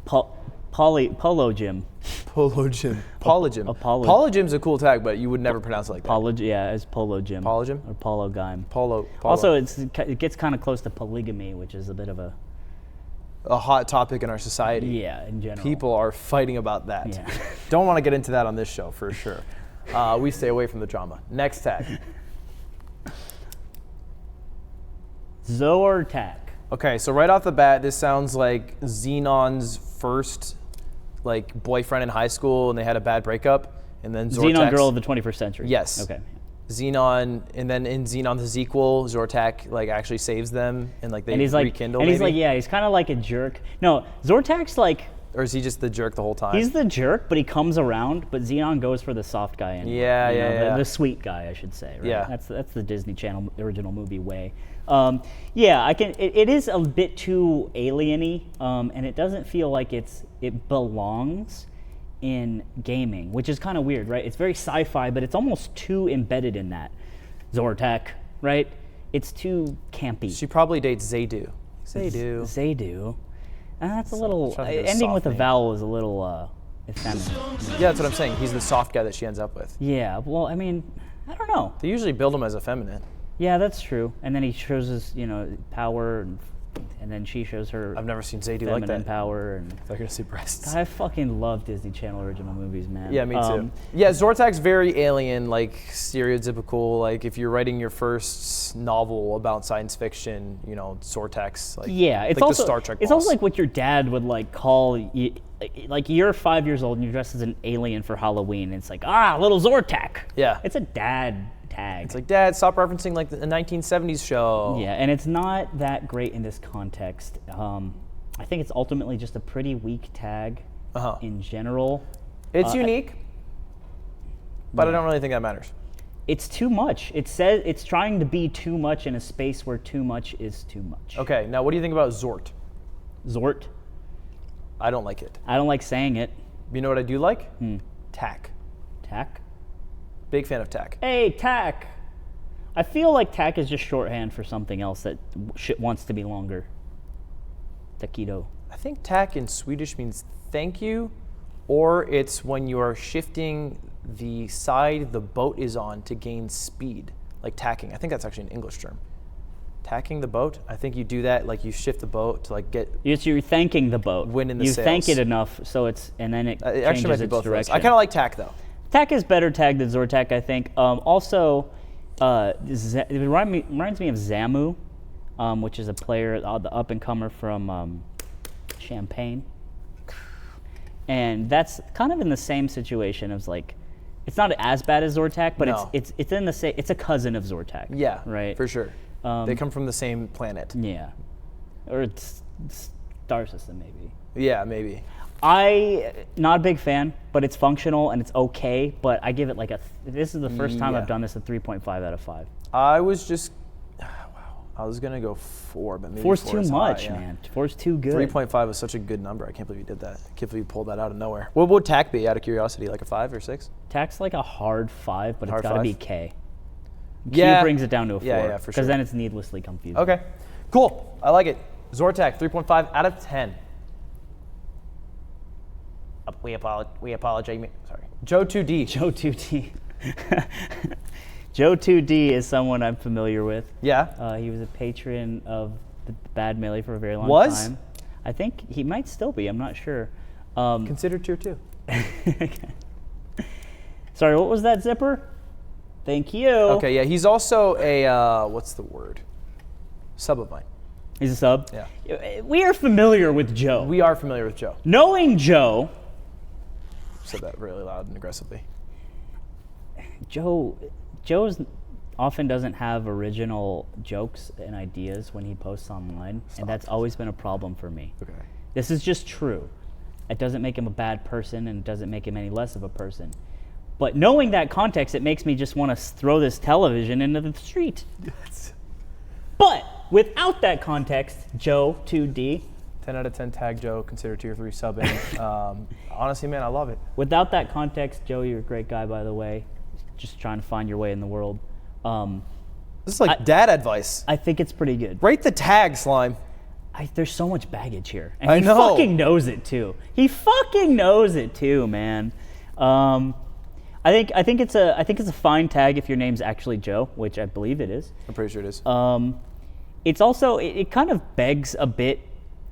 Polo Gym. Polo Gym. Polygym. Polygym's a cool tag, but you would never pronounce it like that. It's Polo Gym. Polygym? Or Polo Gym. Polo. Also, it gets kind of close to polygamy, which is a bit of a hot topic in our society. Yeah, in general. People are fighting about that. Yeah. Don't want to get into that on this show for sure. We stay away from the drama. Next tag. Zortak. Okay, so right off the bat, this sounds like Xenon's first like boyfriend in high school, and they had a bad breakup, and then Zortak's, Xenon girl of the 21st century. Yes. Okay. Xenon, and then in Xenon the sequel, Zortak like actually saves them, and like they rekindle. And he's maybe? like, yeah, he's kind of like a jerk. No, Zortak's like. Or is he just the jerk the whole time? He's the jerk, but he comes around. But Xenon goes for the soft guy and the sweet guy, I should say. Right? Yeah, that's the Disney Channel original movie way. Yeah, I can. It is a bit too alien-y, and it doesn't feel like it belongs in gaming, which is kind of weird, right? It's very sci-fi, but it's almost too embedded in that. Zortak, right? It's too campy. She probably dates Zaydu. Zaydu. That's a little, ending ending with a vowel is a little effeminate. Yeah, that's what I'm saying. He's the soft guy that she ends up with. Yeah, well, I mean, I don't know. They usually build him as effeminate. Yeah, that's true. And then he shows his, power, and then she shows her. I've never seen Zaydu like that. Power, and They're gonna see breasts. I fucking love Disney Channel original movies, man. Yeah, me too. Yeah, Zortak's very alien, like stereotypical. Like if you're writing your first novel about science fiction, Zortak's like it's like also the Star Trek. It's boss. also like what your dad would like call you. Like you're 5 years old and you're dressed as an alien for Halloween. And it's like little Zortak. Yeah, it's a dad tag. It's like, Dad, stop referencing like the 1970s show. Yeah, and it's not that great in this context. I think it's ultimately just a pretty weak tag in general. It's unique, but I don't really think that matters. It's too much. It says it's trying to be too much in a space where too much is too much. Okay, now what do you think about Zort? Zort? I don't like it. I don't like saying it. You know what I do like? Tack. Tack? Big fan of tack. Hey, tack. I feel like tack is just shorthand for something else that wants to be longer. Taquito. I think tack in Swedish means thank you, or it's when you are shifting the side the boat is on to gain speed, like tacking. I think that's actually an English term. Tacking the boat. I think you do that, like you shift the boat to like get. You're thanking the boat. Wind in the sails. You thank it enough, so and then it changes actually might be both direction. I kind of like tack though. Tack is better tag than Zortak, I think. Also, it reminds me of Zamu, which is a player, the up-and-comer from Champagne. And that's kind of in the same situation as like, it's not as bad as Zortak, but it's in the same. It's a cousin of Zortak. Yeah, right, for sure. They come from the same planet. Yeah, or it's star system maybe. Yeah, maybe. Not a big fan, but it's functional and it's okay. But I give it like this is the first time I've done this, a 3.5 out of 5. I was just, I was gonna go 4, but maybe 4's 4 too much, man. 4's too good. 3.5 is such a good number. I can't believe you did that. I can't believe you pulled that out of nowhere. What would tack be, out of curiosity? Like a 5 or 6? Tack's like a hard 5, but it's got to be K. Yeah. Q brings it down to a 4. Yeah, for sure. Because then it's needlessly confusing. Okay, cool. I like it. Zortak, 3.5 out of 10. We apologize. Sorry. Joe 2D. Joe 2D. Joe 2D is someone I'm familiar with. Yeah. He was a patron of the Bad Melee for a very long time. I think he might still be. I'm not sure. Consider tier 2. Sorry, what was that, Zipper? Thank you. Okay, yeah. He's also a, what's the word? Sub of mine. He's a sub? Yeah. We are familiar with Joe. We are familiar with Joe. Knowing Joe. Said that really loud and aggressively. Joe's often doesn't have original jokes and ideas when he posts online, and that's always been a problem for me. Okay. This is just true. It doesn't make him a bad person, and it doesn't make him any less of a person. But knowing that context, it makes me just want to throw this television into the street. Yes. But without that context, Joe 2D. 10 out of 10 tag Joe, consider tier 3 subbing. Honestly, man, I love it. Without that context, Joe, you're a great guy, by the way. Just trying to find your way in the world. This is like dad advice. I think it's pretty good. Rate the tag, Slime. There's so much baggage here. And I he know. fucking knows it, too. He fucking knows it, too, man. I think it's a fine tag if your name's actually Joe, which I believe it is. I'm pretty sure it is. It's also, it kind of begs a bit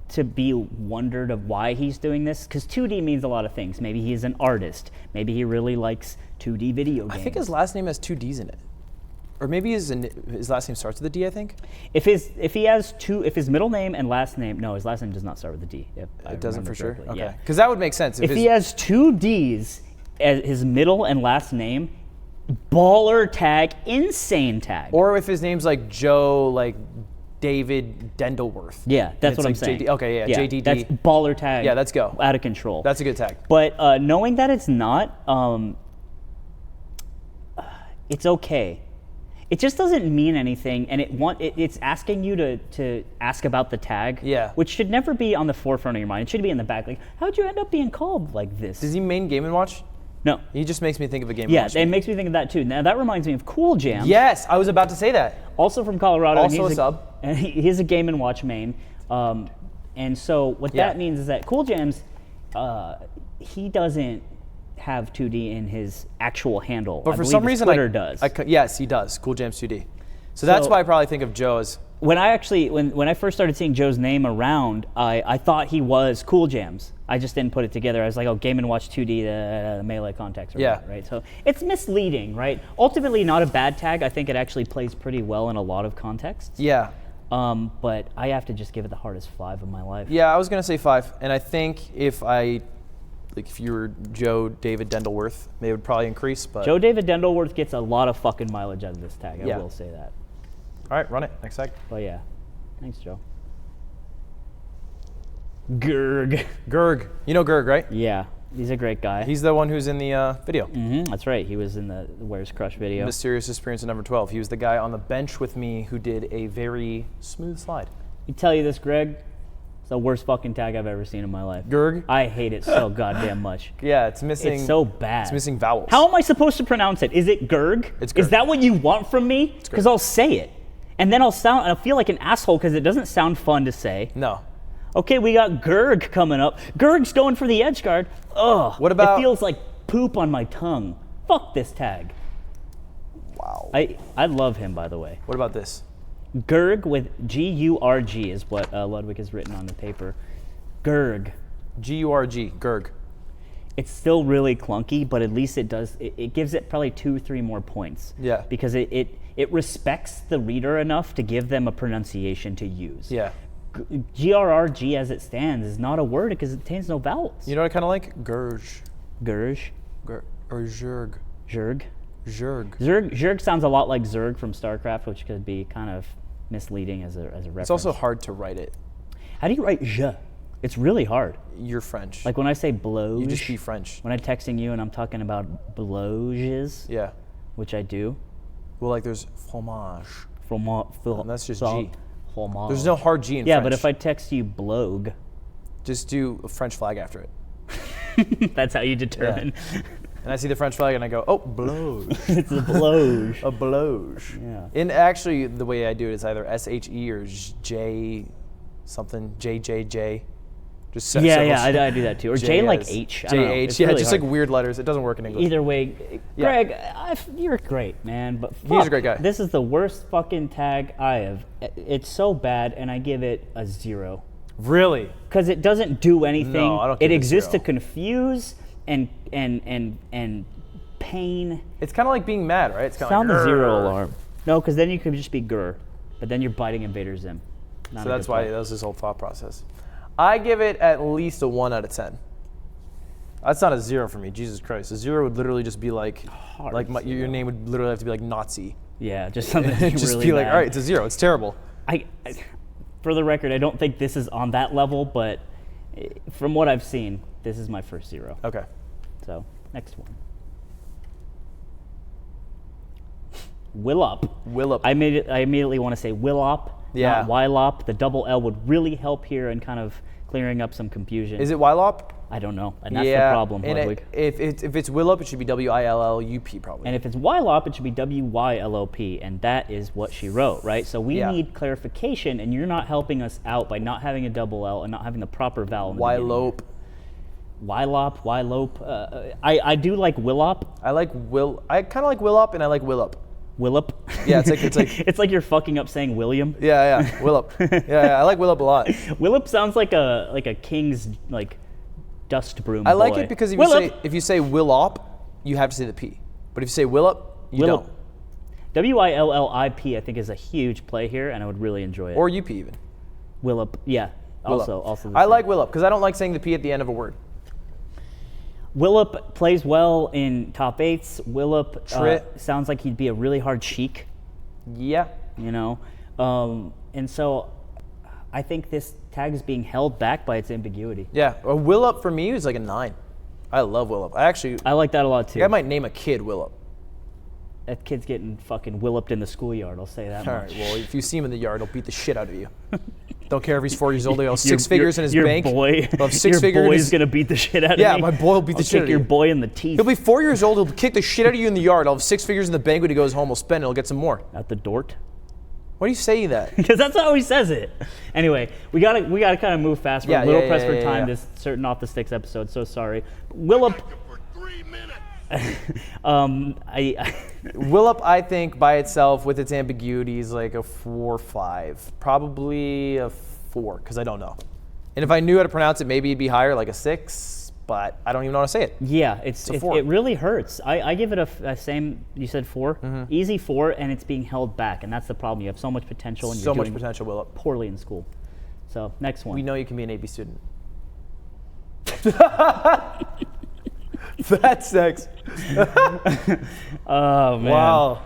to be wondered of why he's doing this, because 2D means a lot of things. Maybe he's an artist. Maybe he really likes 2D video games. I think his last name has 2 Ds in it. or maybe his last name starts with a D, I think. If his middle name and last name, no, his last name does not start with a D. If I It doesn't remember for sure? correctly. Okay. Because that would make sense. If he has 2 D's as his middle and last name, baller tag, insane tag. Or if his name's like Joe, like David Dendleworth. Yeah, that's what I'm like saying. JD, okay, yeah, JDD. That's baller tag. Yeah, let's go. Out of control. That's a good tag. But knowing that it's not, it's okay. It just doesn't mean anything, and it's asking you to ask about the tag, which should never be on the forefront of your mind. It should be in the back. Like, how'd you end up being called like this? Does he main Game & Watch? No. He just makes me think of a Game & Watch. Yeah, it makes me think of that too. Now that reminds me of Cool Jam. Yes, I was about to say that. Also from Colorado. Also and a sub. And he's a Game & Watch main. And so what that means is that Cool Jam's, he doesn't have 2D in his actual handle. But for some reason, Twitter does. Yes, he does. Cool Jams 2D. So that's why I probably think of Joe as. When I first started seeing Joe's name around, I thought he was Cool Jams. I just didn't put it together. I was like, oh, Game & Watch 2D, the melee contacts. Right? So it's misleading, right? Ultimately, not a bad tag. I think it actually plays pretty well in a lot of contexts. Yeah. But I have to just give it the hardest 5 of my life. Yeah, I was gonna say 5, and I think if you were Joe David Dendleworth, it would probably increase. But Joe David Dendleworth gets a lot of fucking mileage out of this tag. I will say that. All right, run it. Next tag. But yeah, thanks, Joe. Gerg. Gerg. You know Gerg, right? Yeah, he's a great guy. He's the one who's in the video. That's right. He was in the Where's Crush video. Mysterious Experience at number 12. He was the guy on the bench with me who did a very smooth slide. I tell you this, Greg. It's the worst fucking tag I've ever seen in my life. Gerg? I hate it so goddamn much. Yeah, it's missing. It's so bad. It's missing vowels. How am I supposed to pronounce it? Is it Gerg? It's Gerg. Is that what you want from me? Because I'll say it. And then I'll feel like an asshole because it doesn't sound fun to say. No. Okay, we got Gerg coming up. Gerg's going for the edge guard. Ugh. What about? It feels like poop on my tongue. Fuck this tag. Wow. I love him, by the way. What about this? Gerg with G-U-R-G is what Ludwig has written on the paper. Gerg. G-U-R-G. Gerg. It's still really clunky, but at least it gives it probably 2-3 more points. Yeah. Because it respects the reader enough to give them a pronunciation to use. Yeah. G-R-R-G as it stands is not a word because it contains no vowels. You know what I kind of like? Gerge. Gerge. Or Zerg. Zerg. Zerg. Zerg sounds a lot like Zerg from StarCraft, which could be kind of misleading as a reference. It's also hard to write it. How do you write je? It's really hard. You're French. Like when I say bloge. You just be French. When I'm texting you and I'm talking about bloges. Yeah. Which I do. Well, like there's fromage. And that's just G. Fromage. There's no hard G in French. Yeah, but if I text you blogue. Just do a French flag after it. That's how you determine. Yeah. And I see the French flag and I go, oh, bloge. It's a bloge. A bloge. Yeah. And actually, the way I do it is either S-H-E or J something, J-J-J. Just I do that too. Or J like H. J-H. Yeah, really just hard. Like weird letters. It doesn't work in English. Either way, Greg, you're great, man. But fuck, he's a great guy. This is the worst fucking tag I have. It's so bad, and I give it a 0. Really? Because it doesn't do anything. No, I don't give it it exists 0. to confuse and pain. It's kind of like being mad, right? It's kind Sound of like the 0 alarm. No, because then you could just be grr, but then you're biting Invader Zim. So that's why that was his whole thought process. I give it at least a 1 out of 10. That's not a 0 for me. Jesus Christ, a 0 would literally just be like your name would literally have to be like Nazi. Yeah, just something just really be like, bad. all right, it's a 0. It's terrible. For the record, I don't think this is on that level, but from what I've seen, this is my first 0. Okay. So, next one. Willup. Willup. I immediately want to say Willup, yeah. not Wylop. The double L would really help here in kind of clearing up some confusion. Is it Wylop? I don't know, and that's the problem, Ludwig. If it's Willup, it should be W-I-L-L-U-P probably. And if it's Wylop, it should be W-Y-L-O-P, and that is what she wrote, right? So we need clarification, and you're not helping us out by not having a double L and not having the proper vowel in the Wylope. Wylop, Wylope. I do like Willup. I kind of like Willup, and I like Willup. Willup. Yeah, it's like it's like you're fucking up saying William. Yeah, Willup. yeah, I like Willup a lot. Willup sounds like a king's like dust broom. I like it because if you say Willop, you have to say the P. But if you say Willup, you don't. Willip, I think, is a huge play here, and I would really enjoy it. Or UP even. Willup, yeah. Willup. Also the I same. like Willup because I don't like saying the P at the end of a word. Willup plays well in top 8s. Willup Trit. sounds like he'd be a really hard cheek, Yeah. you know? And so I think this tag is being held back by its ambiguity. Yeah. A Willup for me is like a 9. I love Willup. I like that a lot too. I might name a kid Willup. That kid's getting fucking Willuped in the schoolyard, I'll say that All much. right. Well, if you see him in the yard, he'll beat the shit out of you. Don't care if he's 4 years old. He'll have 6 figures in his bank. Your boy, He'll have 6 your figures. boy's gonna beat the shit out of me. Yeah, my boy will beat the shit out I'll of kick your you. boy in the teeth. He'll be 4 years old. He'll kick the shit out of you in the yard. He'll have 6 figures in the bank when he goes home. He'll spend it. He'll get some more. At the Dort. Why do you say that? Because that's how he says it. Anyway, we gotta kind of move fast. We're a little pressed for time. This certain Off the Sticks episode. So sorry. Willup. For 3 minutes. Willup, I think by itself with its ambiguity is like a 4 or 5, probably a 4 because I don't know. And if I knew how to pronounce it, maybe it'd be higher, like a 6. But I don't even know how to say it. Yeah, a 4. it really hurts. I give it a same. You said 4, Mm-hmm. easy 4, and it's being held back, and that's the problem. You have so much potential, and So you're much doing potential, Willup. poorly in school. So next one. We know you can be an AP student. Fat sex. Oh man. Wow,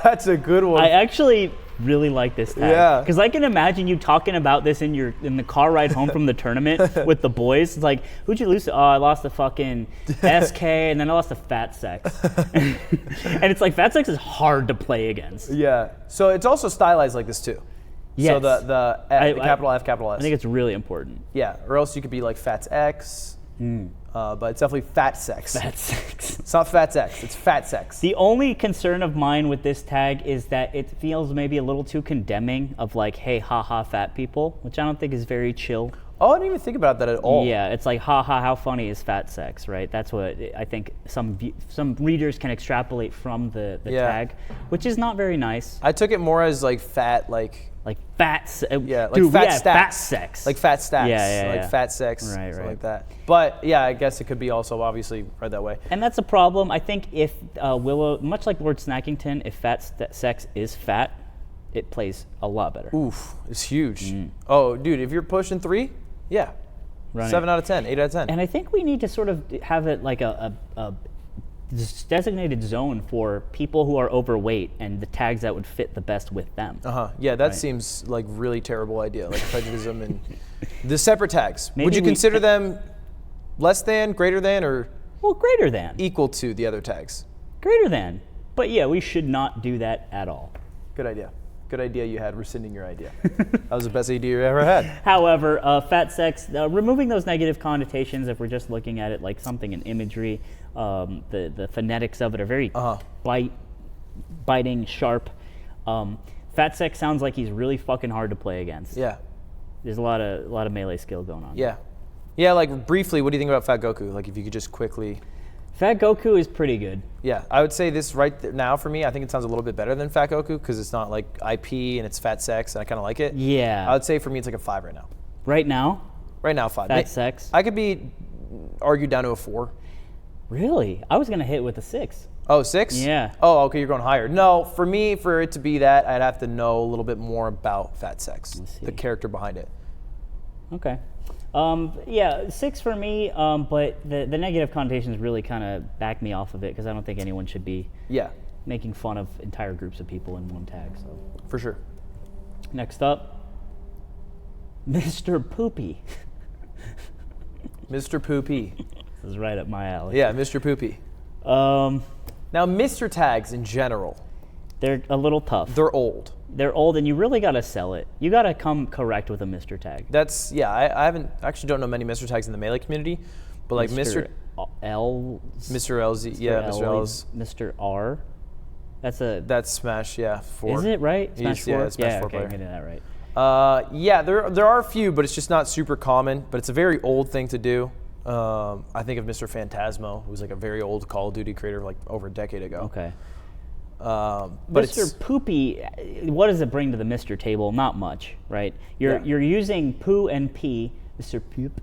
that's a good one. I actually really like this tag. Yeah. Because I can imagine you talking about this in the car ride home from the tournament with the boys. It's like, who'd you lose to? Oh, I lost to fucking SK, and then I lost to Fat Sex. And it's like, Fat Sex is hard to play against. Yeah. So it's also stylized like this too. Yes. So the capital F, capital S. I think it's really important. Yeah. Or else you could be like Fats X. But it's definitely Fat Sex. Fat Sex. It's not Fat Sex. It's Fat Sex. The only concern of mine with this tag is that it feels maybe a little too condemning of like, hey, haha, fat people, which I don't think is very chill. Oh, I didn't even think about that at all. Yeah, it's like, haha, how funny is Fat Sex, right? That's what I think some readers can extrapolate from the tag, which is not very nice. I took it more as like fat, like fat, yeah, like dude, fat yeah, stacks. fat sex, like fat stacks, Yeah, like fat sex, Right, something right. like that. But yeah, I guess it could be also obviously read that way. And that's a problem. I think if Willow, much like Lord Snackington, if sex is fat, it plays a lot better. Oof, it's huge. Oh, dude, if you're pushing 3, yeah, Run 7 it. out of 10, 8 out of 10. And I think we need to sort of have it like a designated zone for people who are overweight and the tags that would fit the best with them. Yeah, that Right. seems like really terrible idea, like prejudice and the separate tags. Maybe Would you we- consider them less than, greater than, or Well, greater than. equal to the other tags? Greater than. But yeah, we should not do that at all. Good idea. Good idea you had, rescinding your idea. That was the best idea you ever had. However, fat sex, removing those negative connotations, if we're just looking at it like something in imagery, the phonetics of it are very biting, sharp. Fat sex sounds like he's really fucking hard to play against. Yeah. There's a lot of melee skill going on. Yeah. Yeah, like briefly, what do you think about Fat Goku? Like if you could just quickly. Fat Goku is pretty good. Yeah, I would say this right now for me, I think it sounds a little bit better than Fat Goku because it's not like IP and it's fat sex and I kind of like it. Yeah. I would say for me it's like a 5 right now. Right now, Right now, 5. fat sex. I could be argued down to a 4. Really? I was gonna hit with a 6. Oh, 6? Yeah. Oh, okay, you're going higher. No, for me, for it to be that, I'd have to know a little bit more about Fat Sex, Let's the see. character behind it. Okay. Yeah, 6 for me, but the negative connotations really kind of back me off of it because I don't think anyone should be Yeah, making fun of entire groups of people in one tag. So for sure. next up, Mr. Poopy. Mr. Poopy. This is right up my alley. Yeah, Mr. Poopy. Now, Mr. Tags in general, They're a little tough. they're old. They're old, and you really got to sell it. You got to come correct with a Mr. tag. That's, yeah, I haven't, actually don't know many Mr. Tags in the Melee community, but like Mr. L. Mr. LZ, yeah, Mr. L's. Mr. R. That's Smash, yeah, 4. Is it right? Smash 4? Yeah, Smash 4 okay, player. I'm getting that right. Yeah, there are a few, but it's just not super common. But it's a very old thing to do. I think of Mr. Phantasmo, who's like a very old Call of Duty creator, like over a decade ago. Okay. But Mr. Poopy, what does it bring to the Mr. table? Not much, right? You're using poo and pee, Mr. Poop.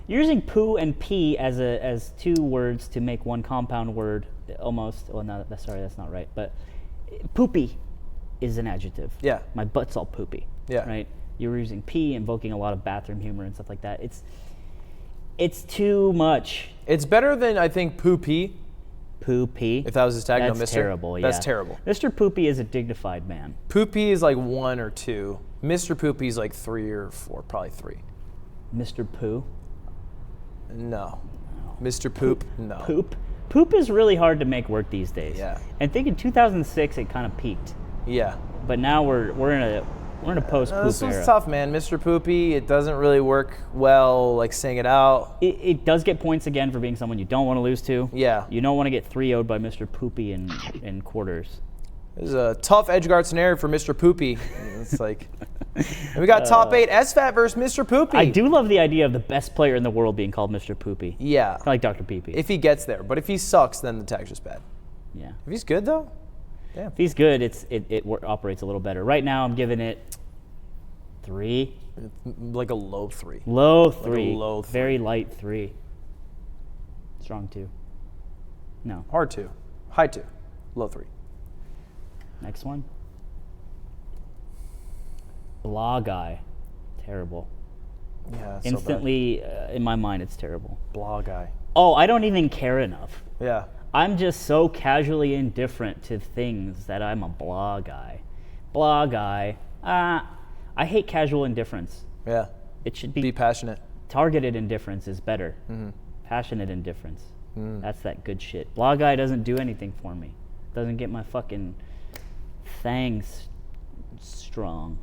You're using poo and pee as 2 words to make one compound word, almost. Well, no, that's not right. But Poopy is an adjective. Yeah. My butt's all poopy. Yeah. Right? You were using pee, invoking a lot of bathroom humor and stuff like that. It's too much. It's better than, I think, Poopy. Poopy. If that was his tag, That's no, Mr. terrible, yeah. That's terrible. Mr. Poopy is a dignified man. Poopy is like 1 or 2. Mr. Poopy is like 3 or 4, probably 3. Mr. Poo? No. Mr. Poop? No. Poop? Poop is really hard to make work these days. Yeah. And I think in 2006 it kind of peaked. Yeah. But now we're in a post-poop This era. one's tough, man. Mr. Poopy, it doesn't really work well, like saying it out. It does get points again for being someone you don't want to lose to. Yeah. You don't want to get 3-0'd by Mr. Poopy in quarters. This is a tough edgeguard scenario for Mr. Poopy. It's like, and we got top 8 SFAT versus Mr. Poopy. I do love the idea of the best player in the world being called Mr. Poopy. Yeah. Kind of like Dr. Peepee. If he gets there, but if he sucks, then the tag's just bad. Yeah. If he's good though, damn. If he's good, it operates a little better. Right now, I'm giving it 3. Like a low 3. Low 3. low 3. Very light 3. Strong 2. No. Hard 2. High 2. Low 3. Next one. Blah guy. Terrible. Yeah, that's Instantly, in my mind, it's terrible. so bad. Blah guy. Oh, I don't even care enough. Yeah. I'm just so casually indifferent to things that I'm a blah guy. Blah guy. I hate casual indifference. Yeah. It should Be passionate. targeted indifference is better. Mm-hmm. Passionate indifference. That's that good shit. Blah guy doesn't do anything for me. Doesn't get my fucking thangs strong.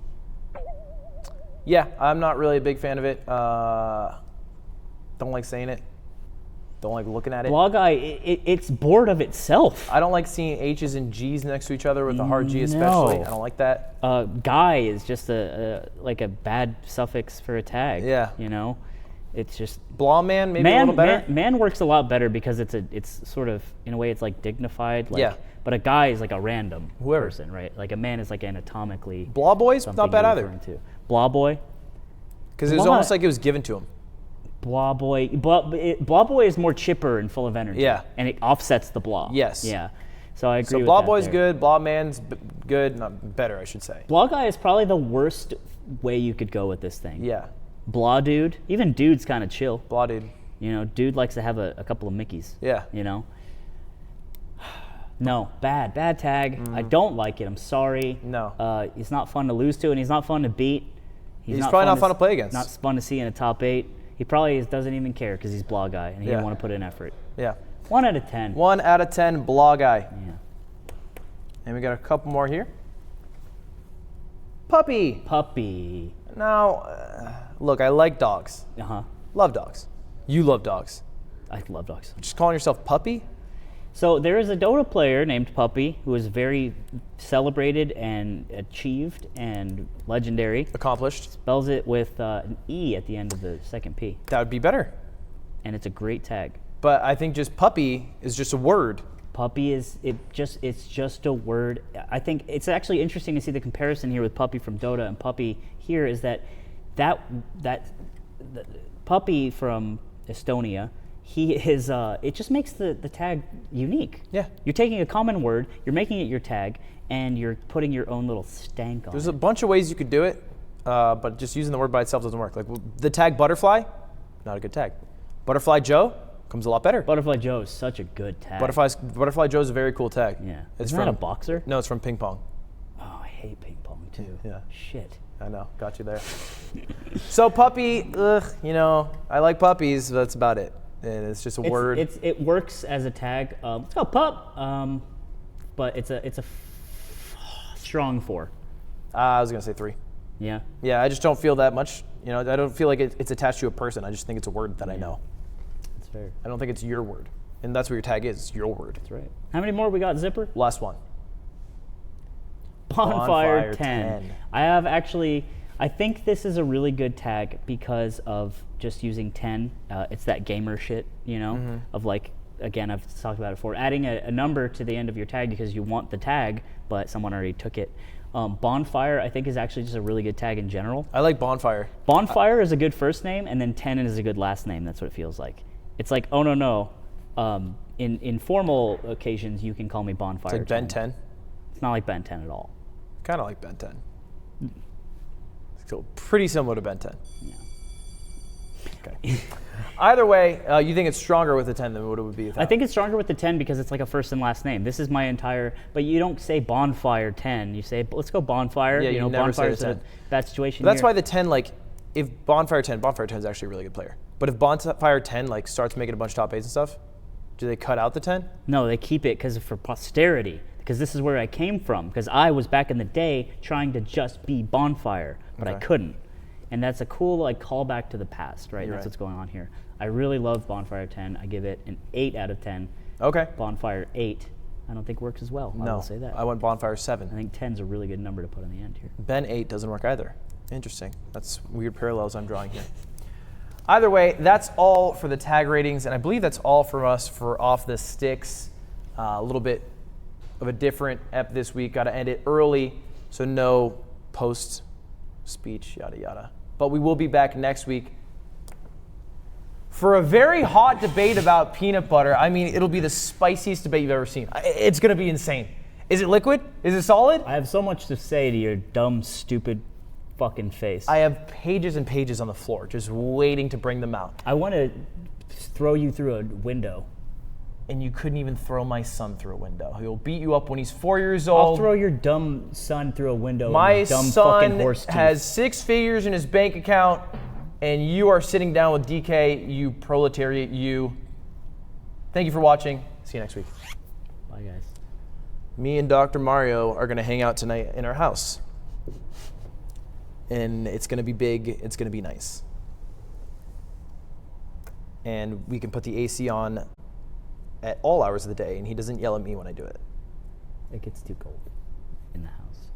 Yeah, I'm not really a big fan of it. Don't like saying it. Don't like looking at it. Blah guy, it's bored of itself. I don't like seeing H's and G's next to each other with a hard G especially. No. I don't like that. Guy is just like a bad suffix for a tag. Yeah. You know, it's just Blah man, maybe a little better. Man works a lot better because it's sort of in a way it's like dignified. Like, Yeah. But a guy is like a random Whoever. person, right? Like a man is like anatomically. Blah boy's something not bad you're either. referring to. Blah boy. Because it was Blah- almost like it was given to him. Blah boy. Blah boy is more chipper and full of energy. Yeah. And it offsets the blah. Yes. Yeah. So I agree So with blah that boy's there. good, blah man's good, not better, I should say. Blah guy is probably the worst way you could go with this thing. Yeah, Blah dude. Even dude's kind of chill. blah dude. You know, dude likes to have a couple of Mickeys. Yeah. You know? No, bad tag. I don't like it. I'm sorry. No. He's not fun to lose to, and he's not fun to beat. He's probably not fun to play against. Not fun to see in a top 8. He probably doesn't even care because he's blah guy, and he Yeah. didn't want to put in effort. Yeah. 1 out of 10. 1 out of 10, blah guy. Yeah. And we got a couple more here. Puppy. Puppy. Now, look, I like dogs. Uh-huh. Love dogs. You love dogs. I love dogs. Just calling yourself Puppy? So there is a Dota player named Puppy who is very celebrated and achieved and legendary. Accomplished. Spells it with an E at the end of the second P. That would be better. And it's a great tag. But I think just puppy is just a word. Puppy is it's just a word. I think it's actually interesting to see the comparison here with Puppy from Dota and Puppy here is that the Puppy from Estonia, he is it just makes the tag unique. Yeah. You're taking a common word, you're making it your tag, and you're putting your own little stank on There's it. a bunch of ways you could do it, but just using the word by itself doesn't work. Like the tag butterfly, not a good tag. Butterfly Joe comes a lot better. Butterfly Joe is such a good tag. Butterfly Joe is a very cool tag. Yeah. It's Isn't that a boxer? No, it's from ping pong. Oh, I hate ping pong too. Yeah. Shit. I know, got you there. So puppy, you know, I like puppies, but that's about it. And it's just a word. It works as a tag. Let's go pup. But it's a strong 4. I was gonna say 3. Yeah. Yeah, I just don't feel that much. You know, I don't feel like it's attached to a person. I just think it's a word that I know. That's fair. I don't think it's your word. And that's what your tag is. It's your word. That's right. How many more we got, Zipper? Last one. Bonfire 10. I think this is a really good tag because of just using 10. It's that gamer shit, you know, of like, again, I've talked about it before, adding a number to the end of your tag because you want the tag, but someone already took it. Bonfire, I think, is actually just a really good tag in general. I like Bonfire. Bonfire is a good first name, and then 10 is a good last name. That's what it feels like. It's like, oh, no. In formal occasions, you can call me Bonfire. It's like Ben 10. It's not like Ben 10 at all. Kind of like Ben 10. So pretty similar to Ben 10. Yeah. Okay. Either way, you think it's stronger with the 10 than what it would be without? I think it's stronger with the 10 because it's like a first and last name. This is my entire, but you don't say Bonfire 10. You say, let's go Bonfire. Yeah, you never say Bonfire's the a 10. bad situation. But that's here. why the 10, like, if Bonfire 10 is actually a really good player. But if Bonfire 10, like, starts making a bunch of top 8s and stuff, do they cut out the 10? No, they keep it because for posterity. Because this is where I came from. Because I was back in the day trying to just be Bonfire, but I Okay. couldn't. And that's a cool like callback to the past, right? You're That's right. what's going on here. I really love Bonfire 10. I give it an 8 out of 10. Okay. Bonfire 8, I don't think works as well. I No, will say that. I went Bonfire I 7. think 10's a really good number to put on the end here. Ben 8 doesn't work either. Interesting. That's weird parallels I'm drawing here. Either way, that's all for the tag ratings, and I believe that's all from us for Off the Sticks. A little bit of a different ep this week. Got to end it early, so no post speech, yada yada. But we will be back next week for a very hot debate about peanut butter. I mean, it'll be the spiciest debate you've ever seen. It's going to be insane. Is it liquid? Is it solid? I have so much to say to your dumb, stupid fucking face. I have pages and pages on the floor just waiting to bring them out. I want to throw you through a window. And you couldn't even throw my son through a window. He'll beat you up when he's 4 years I'll old. throw your dumb son through a window. My and dumb son fucking horse tooth. has 6 figures in his bank account, and you are sitting down with DK, you proletariat, you. Thank you for watching. See you next week. Bye, guys. Me and Dr. Mario are going to hang out tonight in our house. And it's going to be big. It's going to be nice. And we can put the AC on at all hours of the day, and he doesn't yell at me when I do it. It gets too cold in the house.